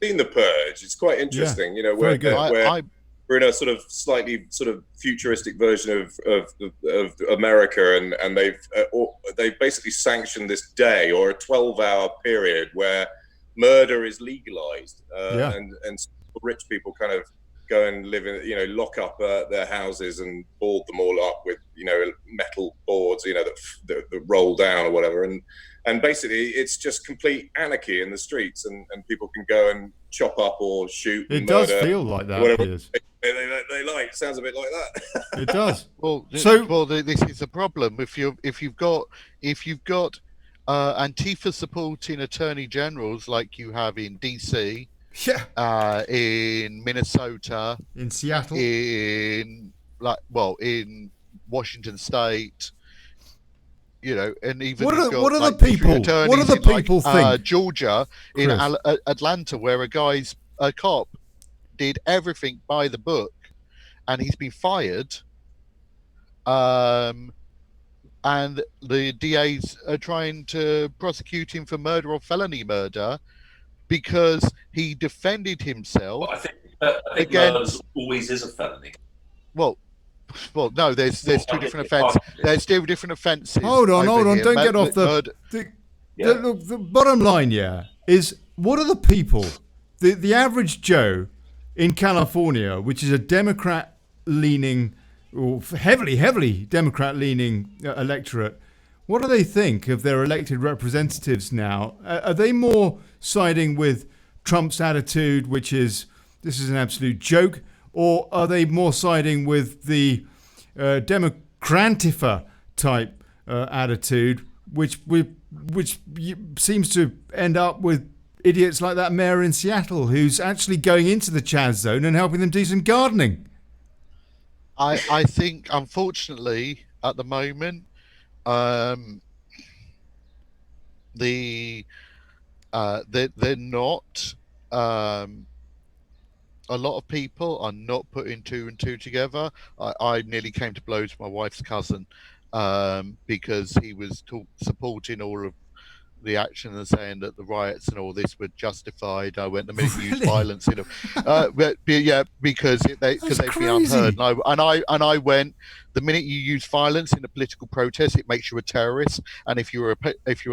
seen The Purge? It's quite interesting, very good. where we're in a sort of slightly sort of futuristic version of America, and they've basically sanctioned this day or a 12-hour period where murder is legalized, and rich people kind of go and live in, lock up their houses and board them all up with, metal boards, that roll down or whatever. And basically it's just complete anarchy in the streets, and people can go and chop up or shoot. It does feel like that. Whatever they like. It sounds a bit like that. It does. This is a problem. If you've got Antifa supporting attorney generals like you have in DC, in Minnesota, in Seattle, in Washington State, and even what are the people think? Georgia, in Atlanta, where a cop did everything by the book, and he's been fired. And the DAs are trying to prosecute him for murder or felony murder because he defended himself. Well, I think murder always is a felony. Well, no. There's two different offences. There's two different offences. Hold on. Don't get off the. Look, the bottom line, is what are the people, the average Joe in California, which is a Democrat-leaning, or heavily Democrat-leaning electorate, what do they think of their elected representatives now? Are they more siding with Trump's attitude, which is this is an absolute joke, or are they more siding with the Democrantifa type attitude, which seems to end up with idiots like that mayor in Seattle who's actually going into the Chaz zone and helping them do some gardening? I think, unfortunately, at the moment, they're not. A lot of people are not putting two and two together. I nearly came to blows with my wife's cousin because he was supporting all of the action and saying that the riots and all this were justified. I went the minute you use violence in them, because they've been unheard. And I went the minute you use violence in a political protest, it makes you a terrorist. And if you are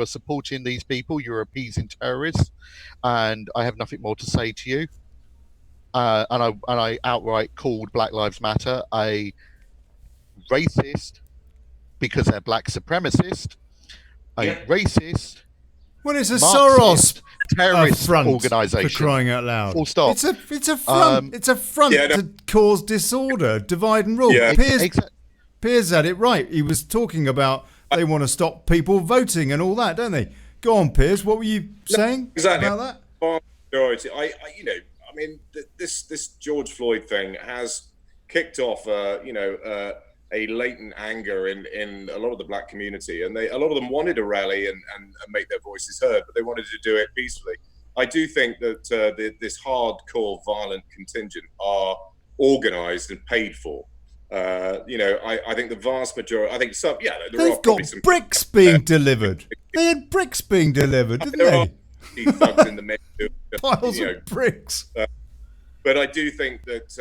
supporting these people, you're appeasing terrorists. And I have nothing more to say to you. And I outright called Black Lives Matter a racist because they're black supremacist, racist. Well, it's a Marxist, Soros terrorist front organisation. For crying out loud! Full stop. It's a front. It's a front to cause disorder, divide and rule. Yeah. Piers had it right. He was talking about they want to stop people voting and all that, don't they? Go on, Piers. What were you saying about that? Majority. I mean, this George Floyd thing has kicked off, a latent anger in a lot of the black community, and a lot of them wanted to rally and make their voices heard, but they wanted to do it peacefully. I do think that this hardcore violent contingent are organised and paid for. I think the vast majority. I think some. Yeah, there are They've probably got some bricks being delivered. They had bricks being delivered, didn't there are they? thugs in the mix. Piles of bricks. But I do think that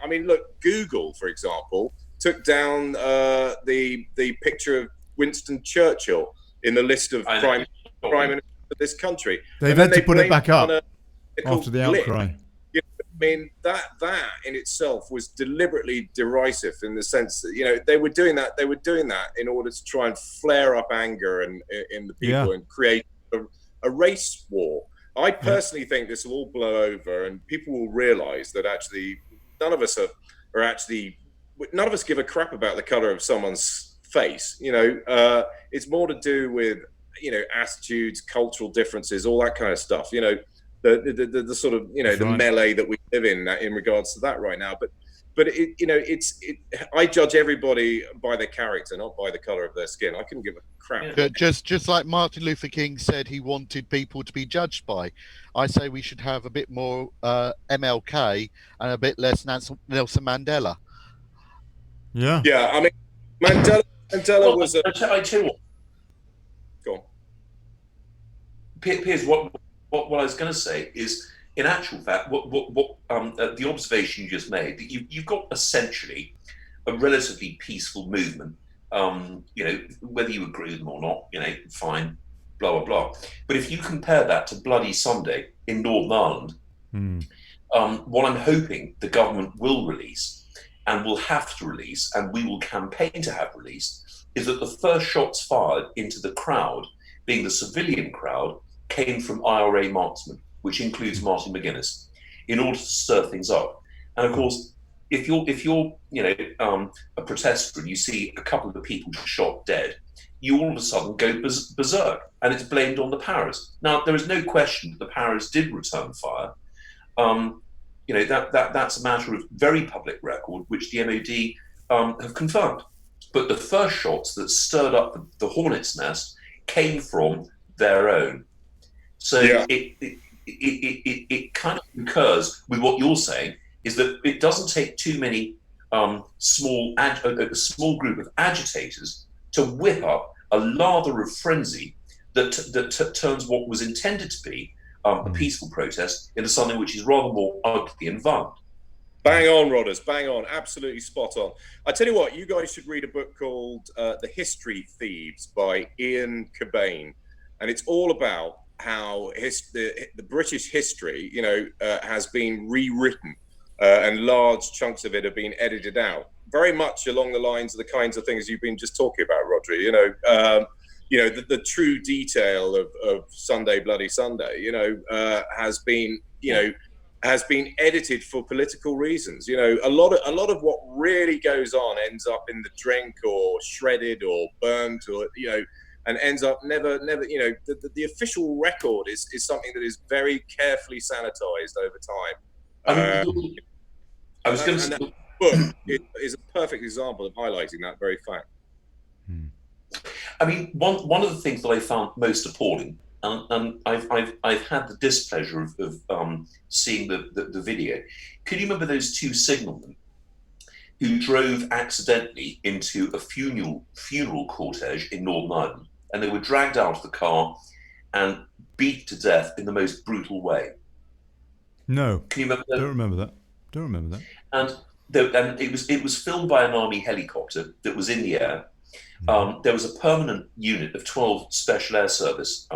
I mean, look, Google, for example, took down the picture of Winston Churchill in the list of prime ministers of this country. They've had to put it back up after the outcry. I mean, that in itself was deliberately derisive in the sense that they were doing that. They were doing that in order to try and flare up anger in the people and create a race war. I personally think this will all blow over, and people will realise that actually none of us give a crap about the colour of someone's face. It's more to do with attitudes, cultural differences, all that kind of stuff. The sort of the melee that we live in regards to that right now. But I judge everybody by their character, not by the color of their skin. I couldn't give a crap. Just like Martin Luther King said he wanted people to be judged by, I say we should have a bit more MLK and a bit less Nelson Mandela. Yeah. I mean, Mandela was. I tell you what. Go on. Piers, what I was going to say is, in actual fact, what the observation you just made, that you've got essentially a relatively peaceful movement. Whether you agree with them or not, fine, blah blah blah. But if you compare that to Bloody Sunday in Northern Ireland, what I'm hoping the government will release and will have to release, and we will campaign to have released, is that the first shots fired into the crowd, being the civilian crowd, came from IRA marksmen, which includes Martin McGuinness, in order to stir things up. And of course, if you're a protester and you see a couple of the people shot dead, you all of a sudden go berserk, and it's blamed on the Paras. Now, there is no question that the Paras did return fire. That's a matter of very public record, which the MOD have confirmed. But the first shots that stirred up the hornet's nest came from their own. So it kind of concurs with what you're saying, is that it doesn't take too many a small group of agitators to whip up a lather of frenzy that turns what was intended to be a peaceful protest into something which is rather more ugly and violent. Bang on, Rodders, bang on, absolutely spot on. I tell you what, you guys should read a book called The History Thieves by Ian Cobain, and it's all about how the British history, has been rewritten, and large chunks of it have been edited out, very much along the lines of the kinds of things you've been just talking about, Rodri. The true detail of Sunday Bloody Sunday, has been edited for political reasons. A lot of what really goes on ends up in the drink or shredded or burnt or and ends up never. The official record is something that is very carefully sanitized over time. I was going to say, that book is a perfect example of highlighting that very fact. I mean, one of the things that I found most appalling, and I've had the displeasure of seeing the video. Can you remember those two signalmen who drove accidentally into a funeral cortege in Northern Ireland, and they were dragged out of the car and beat to death in the most brutal way? No, can you remember that? Don't remember that. And it was filmed by an army helicopter that was in the air. There was a permanent unit of 12 Special Air Service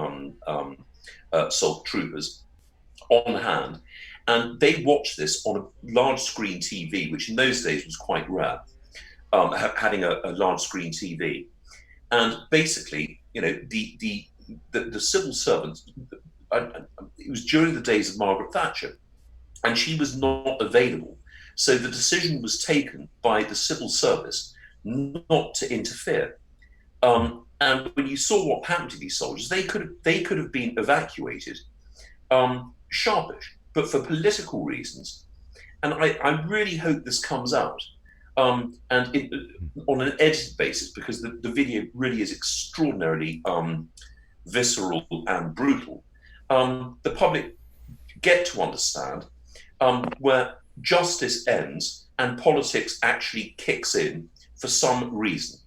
SALT troopers on hand, and they watched this on a large screen TV, which in those days was quite rare, having a large screen TV. And basically, the civil servants, it was during the days of Margaret Thatcher, and she was not available. So the decision was taken by the civil service not to interfere. And when you saw what happened to these soldiers, they could have been evacuated sharpish, but for political reasons. And I really hope this comes out, on an edited basis, because the video really is extraordinarily visceral and brutal. The public get to understand where justice ends and politics actually kicks in for some reason.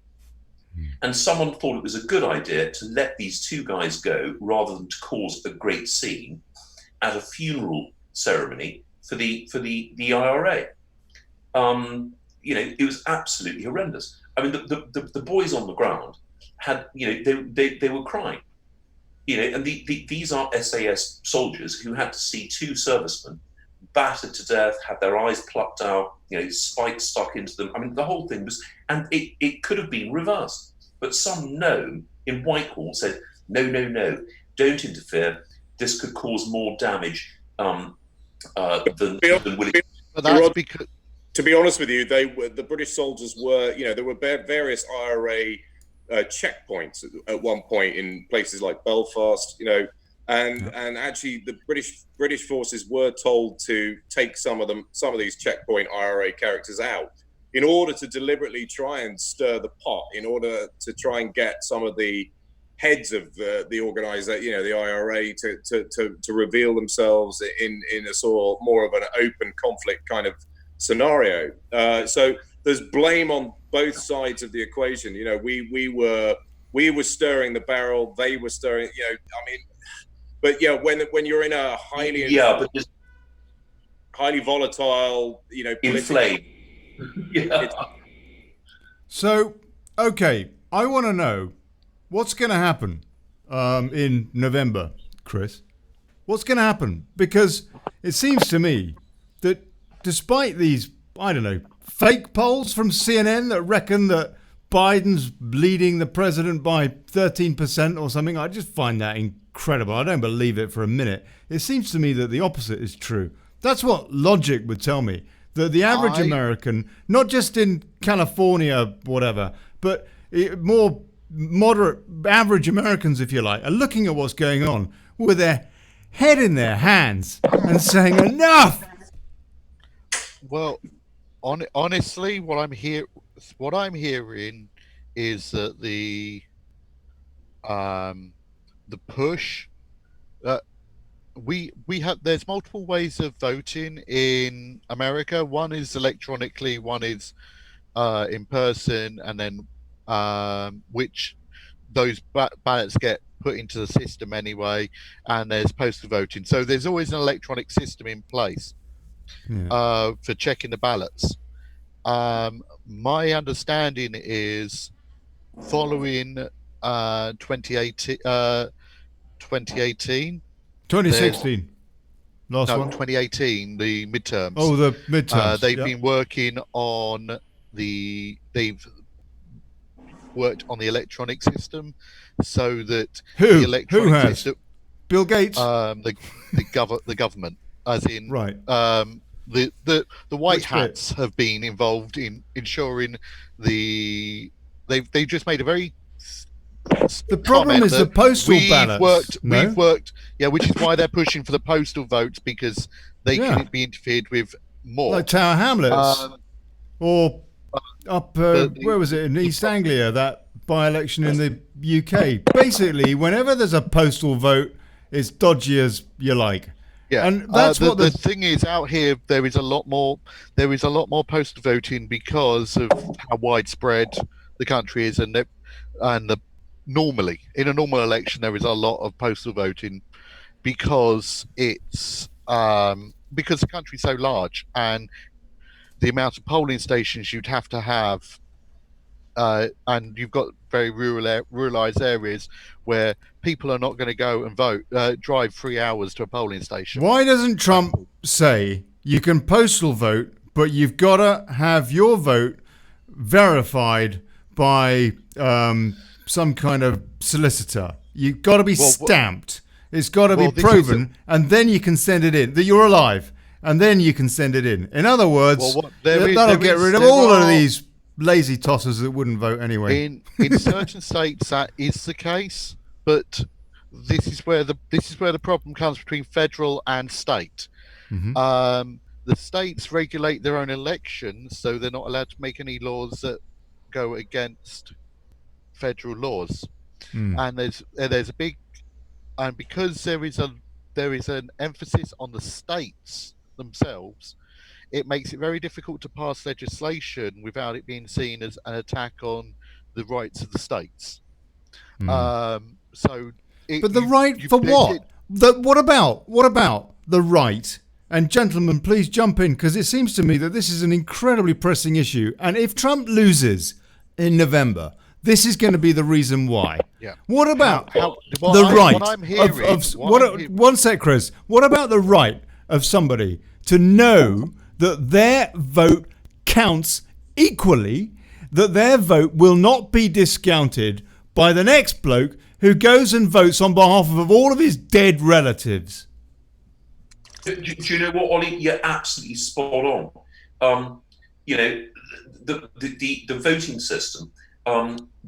And someone thought it was a good idea to let these two guys go rather than to cause a great scene at a funeral ceremony for the IRA. It was absolutely horrendous. I mean, the boys on the ground had, they were crying. And these are SAS soldiers who had to see two servicemen battered to death, had their eyes plucked out, spikes stuck into them. I mean, the whole thing was, and it could have been reversed. But some gnome in Whitehall said, no, don't interfere. This could cause more damage than will it. But that's because, to be honest with you, the British soldiers were, there were various IRA checkpoints at one point in places like Belfast, and actually the British forces were told to take some of these checkpoint IRA characters out in order to deliberately try and stir the pot, in order to try and get some of the heads of the organization, the IRA, to reveal themselves in a sort of more of an open conflict kind of scenario. So there's blame on both sides of the equation. We were stirring the barrel, they were stirring. But yeah, when you're in a highly volatile, inflamed. Yeah. So, okay, I want to know what's going to happen in November, Chris. What's going to happen? Because it seems to me that despite these, I don't know, fake polls from CNN that reckon that Biden's leading the president by 13% or something, I just find that incredible. I don't believe it for a minute. It seems to me that the opposite is true. That's what logic would tell me. That the average American, not just in California, whatever, but more moderate, average Americans, if you like, are looking at what's going on with their head in their hands and saying, enough! Well, honestly, what I'm hearing is that the push. We have, there's multiple ways of voting in America. One is electronically, one is in person, and then which those ballots get put into the system anyway, and there's postal voting. So there's always an electronic system in place for checking the ballots. My understanding is following 2018 2016. Last one? 2018, the midterms. Oh, the midterms. They've been working on they've worked on the electronic system so that the electronic Who has? system, Bill Gates? the government, as in right. The white hats have been involved in ensuring they've just made a very. The problem is the postal ballots. We've worked, which is why they're pushing for the postal votes, because they couldn't be interfered with more. Like Tower Hamlets, or up where was it in East Anglia, that by-election in the UK. Basically, whenever there's a postal vote, it's dodgy as you like. Yeah, and that's what the thing is. Out here, there is a lot more postal voting because of how widespread the country is, normally, in a normal election, there is a lot of postal voting because it's because the country's so large and the amount of polling stations you'd have to have, and you've got very ruralized areas where people are not going to go and vote, drive 3 hours to a polling station. Why doesn't Trump say you can postal vote, but you've got to have your vote verified by some kind of solicitor? You've got to be stamped. It's got to be proven, and then you can send it in, that you're alive, and then you can send it in. In other words, that'll get rid of all of these lazy tossers that wouldn't vote anyway. In certain states, that is the case, but this is where the problem comes between federal and state. Mm-hmm. The states regulate their own elections, so they're not allowed to make any laws that go against federal laws. And there's a big, and because there is an emphasis on the states themselves, it makes it very difficult to pass legislation without it being seen as an attack on the rights of the states. So, but the right for what? What about the right? And gentlemen, please jump in, because it seems to me that this is an incredibly pressing issue. And if Trump loses in November, this is going to be the reason why. Yeah. What about one sec, Chris. What about the right of somebody to know that their vote counts equally, that their vote will not be discounted by the next bloke who goes and votes on behalf of all of his dead relatives? Do you know what, Ollie? You're absolutely spot on. The voting system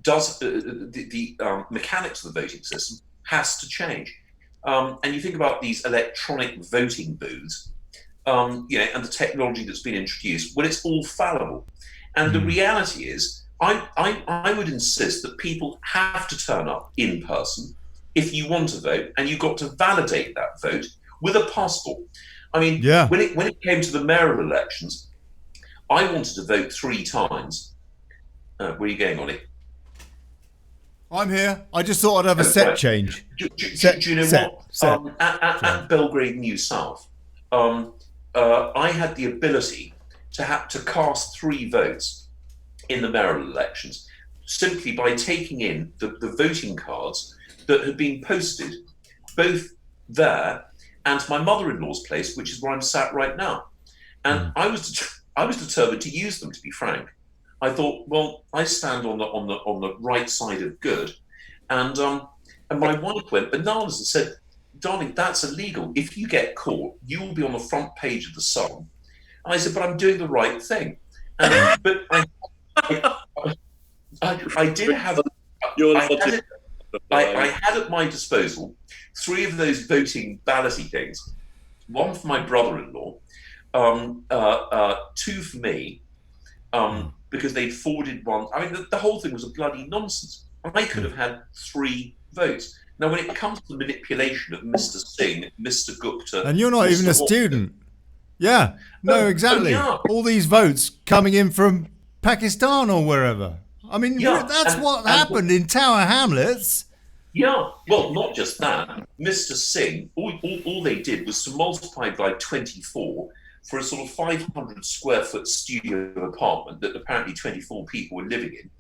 does the mechanics of the voting system has to change. And you think about these electronic voting booths, and the technology that's been introduced. Well, it's all fallible, and the reality is, I would insist that people have to turn up in person if you want to vote, and you've got to validate that vote with a passport. I mean, when it came to the mayoral elections, I wanted to vote 3 times. Where are you going, Ollie? I'm here. I just thought I'd have a set change. Do you know what? At Belgrade New South, I had the ability to cast 3 votes in the mayoral elections simply by taking in the voting cards that had been posted both there and my mother-in-law's place, which is where I'm sat right now. And I was determined to use them, to be frank. I thought, well, I stand on the right side of good, and my wife went bananas and said, "Darling, that's illegal. If you get caught, you will be on the front page of the Sun." And I said, "But I'm doing the right thing." But I did have. I had at my disposal 3 of those voting ballotty things. 1 for my brother-in-law, 2 for me. Because they'd forwarded one. I mean, the whole thing was a bloody nonsense. I could have had 3 votes. Now, when it comes to the manipulation of Mr. Singh, Mr. Gupta... And you're not Mr. even a student. Yeah, no, exactly. All these votes coming in from Pakistan or wherever. I mean, that's what happened in Tower Hamlets. Yeah, well, not just that. Mr. Singh, all they did was to multiply by 24 for a sort of 500 square foot studio apartment that apparently 24 people were living in.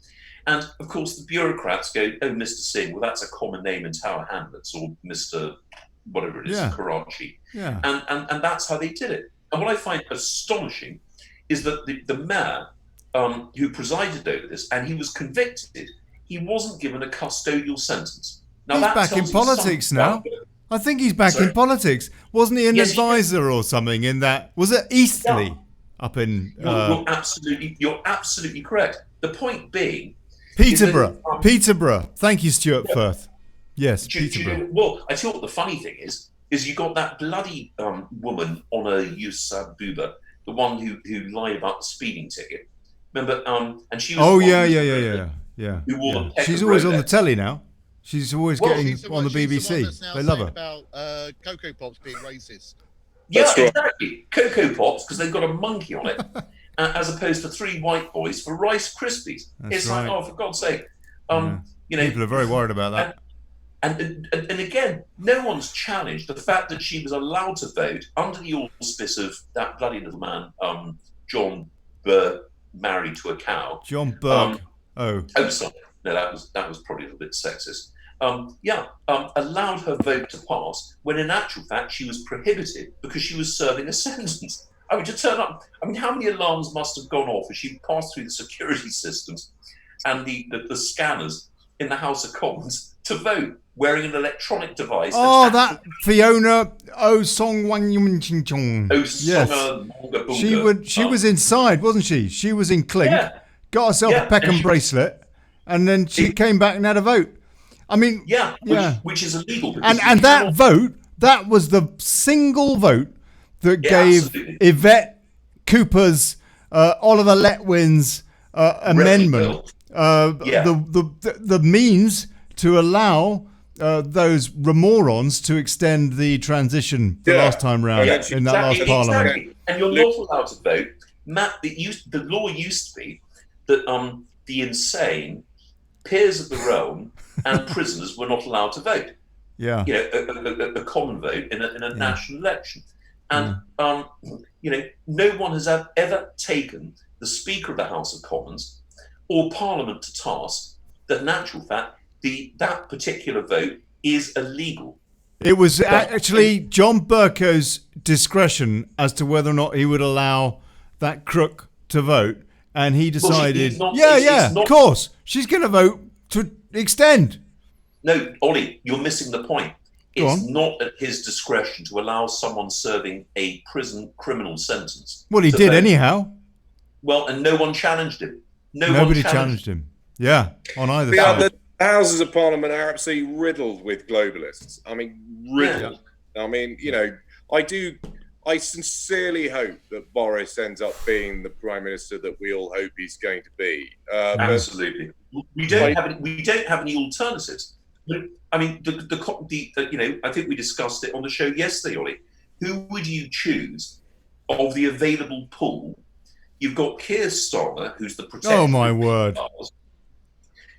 And of course, the bureaucrats go, "Oh, Mr. Singh, well, that's a common name in Tower Hamlets, or Mr. whatever it is, Karachi." Yeah. And that's how they did it. And what I find astonishing is that the mayor who presided over this, and he was convicted, he wasn't given a custodial sentence. Now, he's back in politics now. I think he's back in politics. Wasn't he an advisor or something in that? Was it Eastleigh up in... You're absolutely correct. The point being... Peterborough. Thank you, Stuart Firth. Yes, Peterborough. Well, I tell you what the funny thing is you got that bloody woman on a Yusuf Buba, the one who lied about the speeding ticket. Remember? And she was... Oh, yeah. Who wore She's always on the telly now. She's always getting on the BBC. They love her. About Cocoa Pops being racist. Yeah, exactly. Cocoa Pops, because they've got a monkey on it, as opposed to 3 white boys for Rice Krispies. It's right. Like, oh, for God's sake. People are very worried about that. And again, no one's challenged the fact that she was allowed to vote under the auspice of that bloody little man, John Burke, married to a cow. John Burke. Oh, sorry. No, that was probably a little bit sexist. Allowed her vote to pass when in actual fact she was prohibited because she was serving a sentence. I mean, to turn up, how many alarms must have gone off as she passed through the security systems and the scanners in the House of Commons to vote, wearing an electronic device? Oh, that Fiona Osong. Yes. She was inside, wasn't she? She was in Clink, got herself a Peckham bracelet, and then she came back and had a vote. I mean, which is illegal. And that vote, that was the single vote that gave absolutely. Yvette Cooper's, Oliver Letwin's amendment the means to allow those remorons to extend the transition the last time round in that last parliament. Exactly. And you're not allowed to vote. Matt, the law used to be that the insane, peers of the realm, and prisoners were not allowed to vote. Yeah. You know, a common vote in a national election. And, you know, no one has ever taken the Speaker of the House of Commons or Parliament to task that in actual fact, that particular vote is illegal. It was actually John Bercow's discretion as to whether or not he would allow that crook to vote. And he decided, of course, she's going to vote to extend. No, Ollie, you're missing the point. It's not at his discretion to allow someone serving a prison criminal sentence. Well, he did anyhow. Well, and no one challenged him. Nobody challenged him. Yeah, on either side. The Houses of Parliament are absolutely riddled with globalists. I mean, riddled. Yeah. I mean, you know, I sincerely hope that Boris ends up being the Prime Minister that we all hope he's going to be. Absolutely. We don't have any alternatives. I mean, you know, I think we discussed it on the show yesterday, Ollie. Who would you choose of the available pool? You've got Keir Starmer, who's the protector. Oh my word!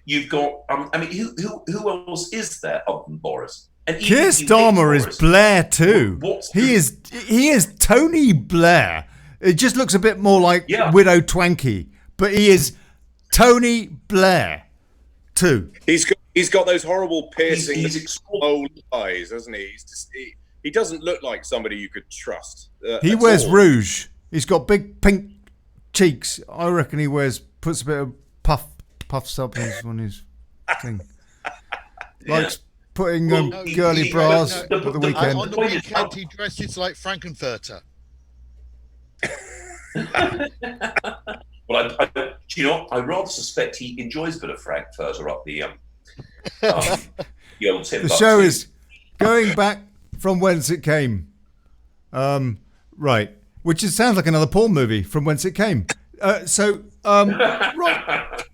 You've got, I mean, who else is there other than Boris? And Keir Starmer is Blair too. He is Tony Blair. It just looks a bit more like Widow Twankey, but he is Tony Blair too. He's got those horrible piercing old eyes, doesn't he? He doesn't look like somebody you could trust. He wears rouge. He's got big pink cheeks. I reckon he puts a bit of puffs up on his thing. Likes putting girly bras for the weekend. On the weekend, he dresses like Frankenfurter. Well, do you know, I rather suspect he enjoys a bit of Frankfurter up the old Tim. The show is going back from whence it came. Right. Which sounds like another porn movie, From Whence It Came. Right,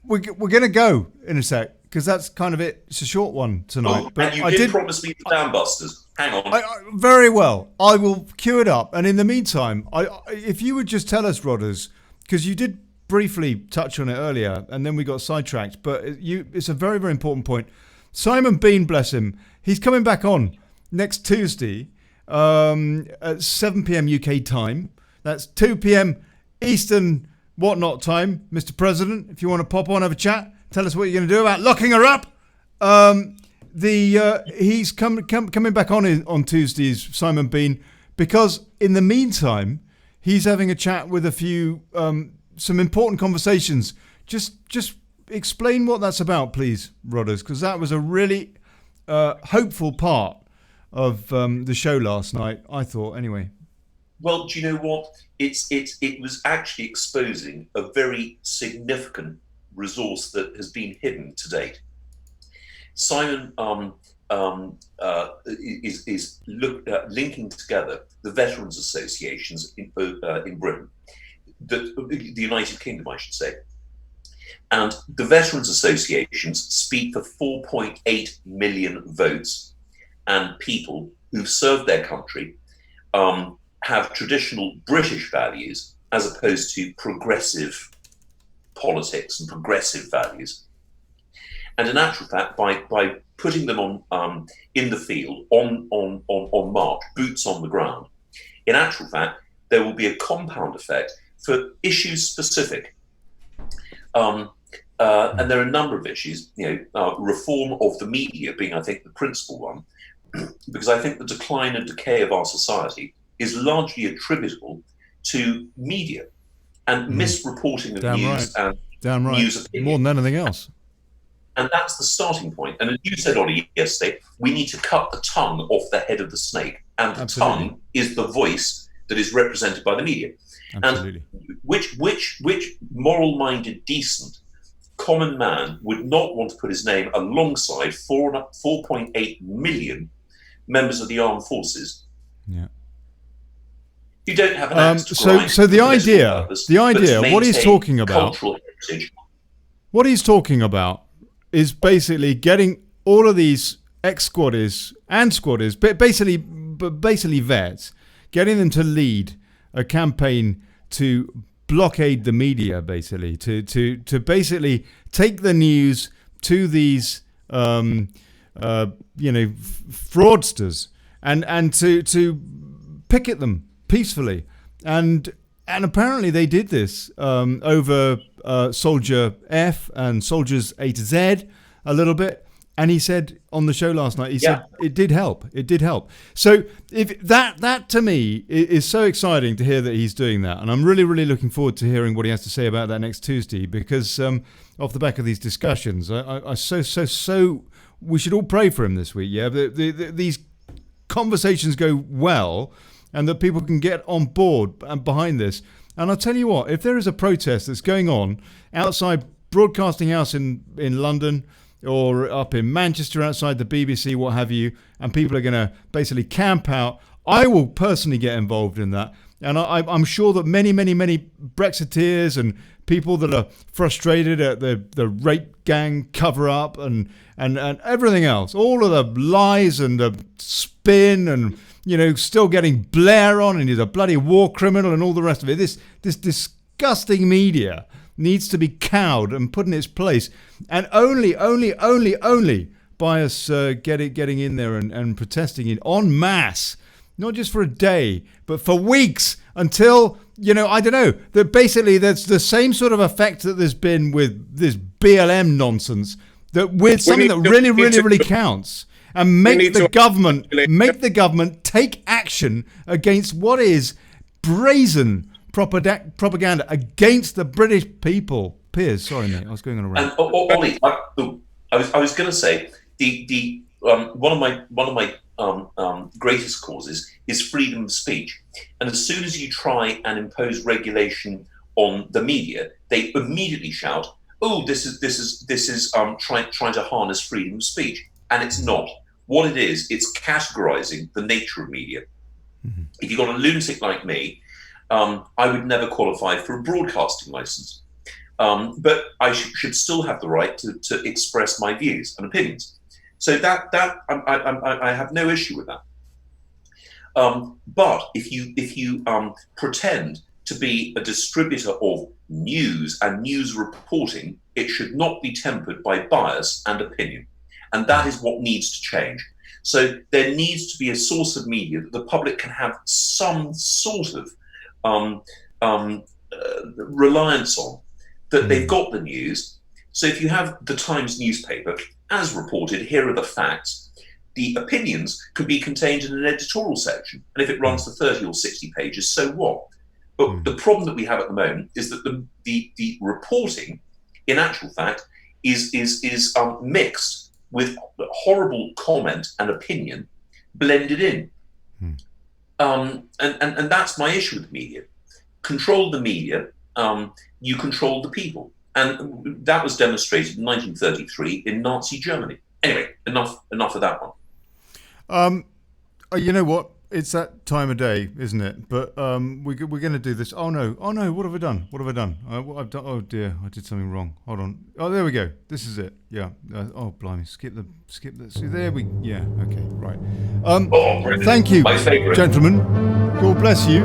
we're going to go in a sec, because that's kind of it. It's a short one tonight. But and you did promise me the Dambusters. Hang on. Very well. I will queue it up. And in the meantime, if you would just tell us, Rodders, because you did briefly touch on it earlier, and then we got sidetracked, but it's a very, very important point. Simon Bean, bless him, he's coming back on next Tuesday at 7 p.m. UK time. That's 2 p.m. Eastern whatnot time. Mr. President, if you want to pop on, have a chat, tell us what you're going to do about locking her up. He's coming back on Tuesdays, Simon Bean, because in the meantime, he's having a chat with a few some important conversations. Just explain what that's about, please, Rodders, because that was a really hopeful part of the show last night, I thought, anyway. Well, do you know what? It was actually exposing a very significant resource that has been hidden to date. Simon is linking together the veterans associations in Britain, the United Kingdom, I should say. And the veterans associations speak for 4.8 million votes, and people who've served their country have traditional British values as opposed to progressive politics and progressive values. And in actual fact, by putting them on in the field, on march, boots on the ground, in actual fact, there will be a compound effect for issues specific. And there are a number of issues, reform of the media being, I think, the principal one, because I think the decline and decay of our society is largely attributable to media and misreporting of news and news opinion. More than anything else. And that's the starting point. And as you said, Ollie, yesterday, we need to cut the tongue off the head of the snake. And the tongue is the voice that is represented by the media. Absolutely. And which moral-minded, decent, common man would not want to put his name alongside 4.8 million members of the armed forces? Yeah. You don't have an axe to grind. So the idea, what he's talking about, is basically getting all of these ex-squaddies and squaddies, but basically vets, getting them to lead a campaign to blockade the media, basically, to basically take the news to these fraudsters and to picket them peacefully, and apparently they did this over Soldier F and Soldiers A to Z a little bit. And he said on the show last night, he said it did help. It did help. So if that to me is so exciting to hear that he's doing that, and I'm really, really looking forward to hearing what he has to say about that next Tuesday. Because off the back of these discussions, I so we should all pray for him this week. Yeah, these conversations go well, and that people can get on board and behind this. And I'll tell you what, if there is a protest that's going on outside Broadcasting House in London, or up in Manchester outside the BBC, what have you, and people are going to basically camp out, I will personally get involved in that. And I'm sure that many, many, many Brexiteers and people that are frustrated at the rape gang cover-up and everything else, all of the lies and the spin and, still getting Blair on and he's a bloody war criminal and all the rest of it. This disgusting media needs to be cowed and put in its place, and only by us getting in there and protesting it en masse, not just for a day, but for weeks until, I don't know, that basically there's the same sort of effect that there's been with this BLM nonsense, that with something that really counts, and make the government take action against what is brazen propaganda against the British people. Piers, sorry mate, I was going on a rant. And Ollie, I was going to say the one of my greatest causes is freedom of speech, and as soon as you try and impose regulation on the media, they immediately shout, "Oh, this is trying to harness freedom of speech," and it's not. What it is, it's categorizing the nature of media. Mm-hmm. If you've got a lunatic like me, I would never qualify for a broadcasting license, but I should still have the right to express my views and opinions. So that I have no issue with that. But if you pretend to be a distributor of news and news reporting, it should not be tempered by bias and opinion, and that is what needs to change. So there needs to be a source of media that the public can have some sort of reliance on, that they've got the news. So if you have the Times newspaper, as reported, here are the facts, the opinions could be contained in an editorial section, and if it runs to 30 or 60 pages, so what? But the problem that we have at the moment is that the reporting, in actual fact, is mixed with horrible comment and opinion blended in. And that's my issue with the media. Control the media, you control the people. And that was demonstrated in 1933 in Nazi Germany. Anyway, enough of that one. You know what? It's that time of day, isn't it? But we're going to do this. Oh no! What have I done? I've done. Oh dear! I did something wrong. Hold on. Oh, there we go. This is it. Yeah. Oh blimey! Skip the. See, there we. Yeah. Okay. Right. Thank you, gentlemen. God bless you.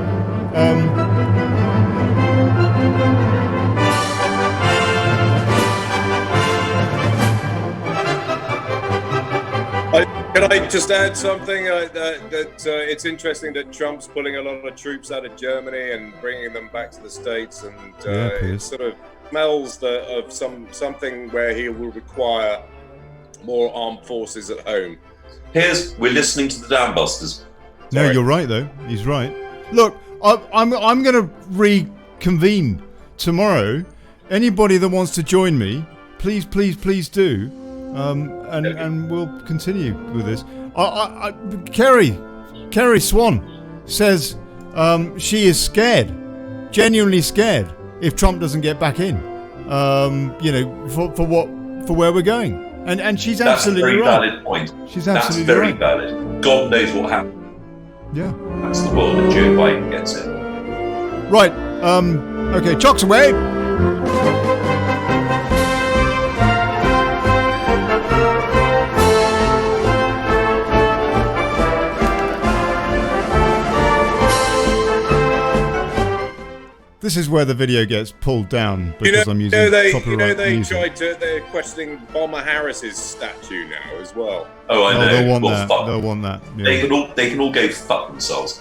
Can I just add something that it's interesting that Trump's pulling a lot of troops out of Germany and bringing them back to the States, and it sort of smells of something where he will require more armed forces at home. We're listening to the Dam Busters. No, you're right though. He's right. Look, I'm going to reconvene tomorrow. Anybody that wants to join me, please do. And we'll continue with this. Kerry Swan says she is scared, genuinely scared, if Trump doesn't get back in. For where we're going, and she's absolutely right. That's a very valid point. She's absolutely That's very right. valid. God knows what happened. Yeah, that's the world, and Joe Biden gets it. Right. Okay. Chocks away. This is where the video gets pulled down because I'm using copyright music. They're questioning Bomber Harris's statue now as well. Oh, I know. They'll want Well, that. fuck. They'll want that. Yeah. They can all go fuck themselves.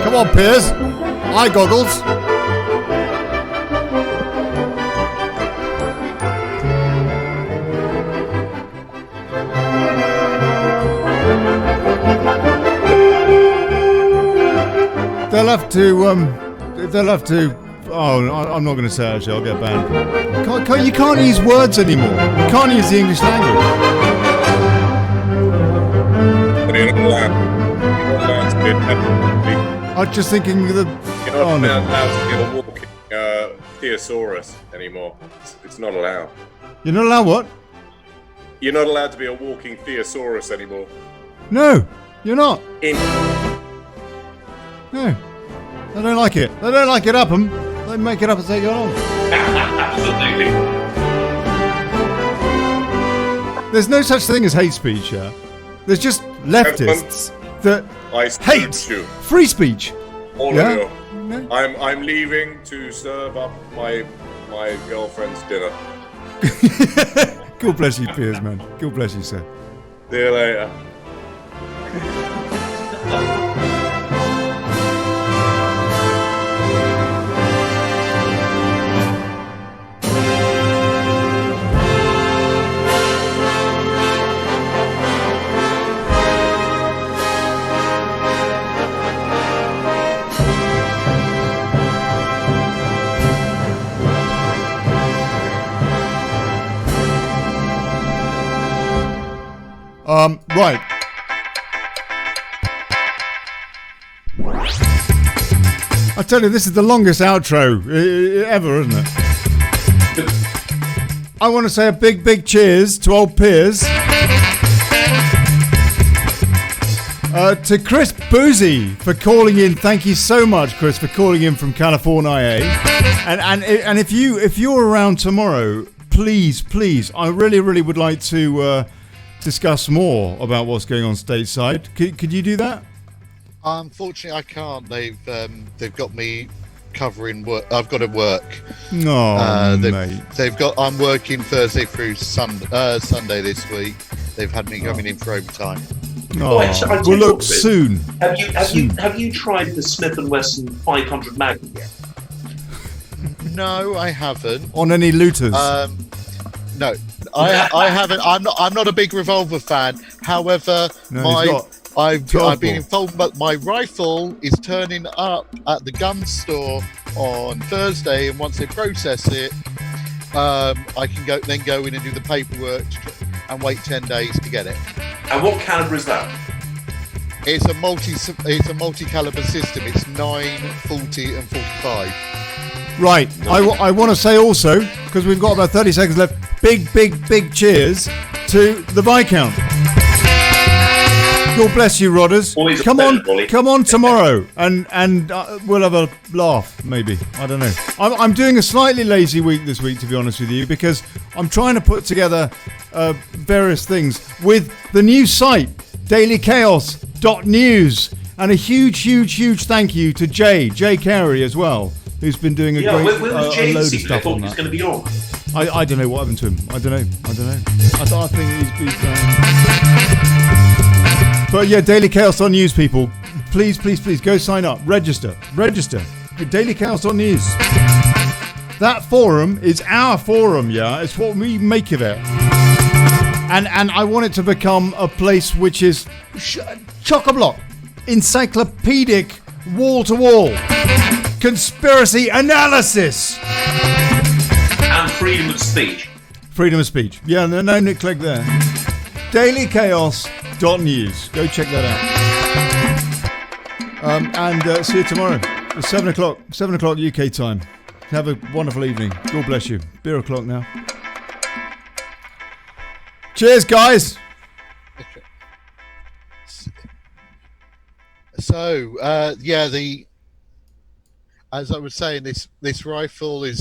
Come on, Piers. Eye goggles. They'll have to. Oh, I'm not going to say it, actually. I'll get banned. You can't use words anymore. You can't use the English language. You're not allowed to I'm just thinking the. You're not allowed to get a walking thesaurus anymore. It's not allowed. You're not allowed what? You're not allowed to be a walking thesaurus anymore. No, you're not. No. They don't like it. They don't like it, Upham. They make it up as they go along. Absolutely. There's no such thing as hate speech, yeah? There's just leftists that hate free speech. Ordo. Yeah? I'm leaving to serve up my girlfriend's dinner. God bless you, Piers, man. God bless you, sir. See you later. Right. I tell you, this is the longest outro ever, isn't it? I want to say a big cheers to old Piers. To Chris Boozy for calling in. Thank you so much, Chris, for calling in from California. And if you're around tomorrow, please, I really would like to discuss more about what's going on stateside. Could you do that? Unfortunately, I can't. They've got me covering work. I've got to work. No, mate. I'm working Thursday through Sunday this week. They've had me coming in for overtime. Oh, we'll look soon. Have you tried the Smith & Wesson 500 Magnum yet? No, I haven't. On any looters? No, I haven't. I'm not a big revolver fan. However, I've been informed that my rifle is turning up at the gun store on Thursday, and once they process it, I can go in and do the paperwork and wait 10 days to get it. And what caliber is that? It's a multi-caliber system. It's 9, 40, and 45. Right. I want to say also, because we've got about 30 seconds left, big cheers to the Viscount. God bless you, Rodders. Come on tomorrow, and we'll have a laugh, maybe. I don't know. I'm doing a slightly lazy week this week, to be honest with you, because I'm trying to put together various things with the new site, dailychaos.news, and a huge thank you to Jay Carey as well, who's been doing a great load of stuff on that. He's going to be on. I don't know what happened to him. I don't know. I think he's but yeah, Daily Chaos on News, people. Please go sign up. Register. Daily Chaos on News. That forum is our forum, yeah. It's what we make of it. And I want it to become a place which is chock-a-block, encyclopedic, wall-to-wall, conspiracy analysis. And freedom of speech. Freedom of speech. Yeah, no Nick Clegg there. dailychaos.news. Go check that out. And see you tomorrow. It's 7 o'clock UK time. Have a wonderful evening. God bless you. Beer o'clock now. Cheers, guys. So, as I was saying, this rifle is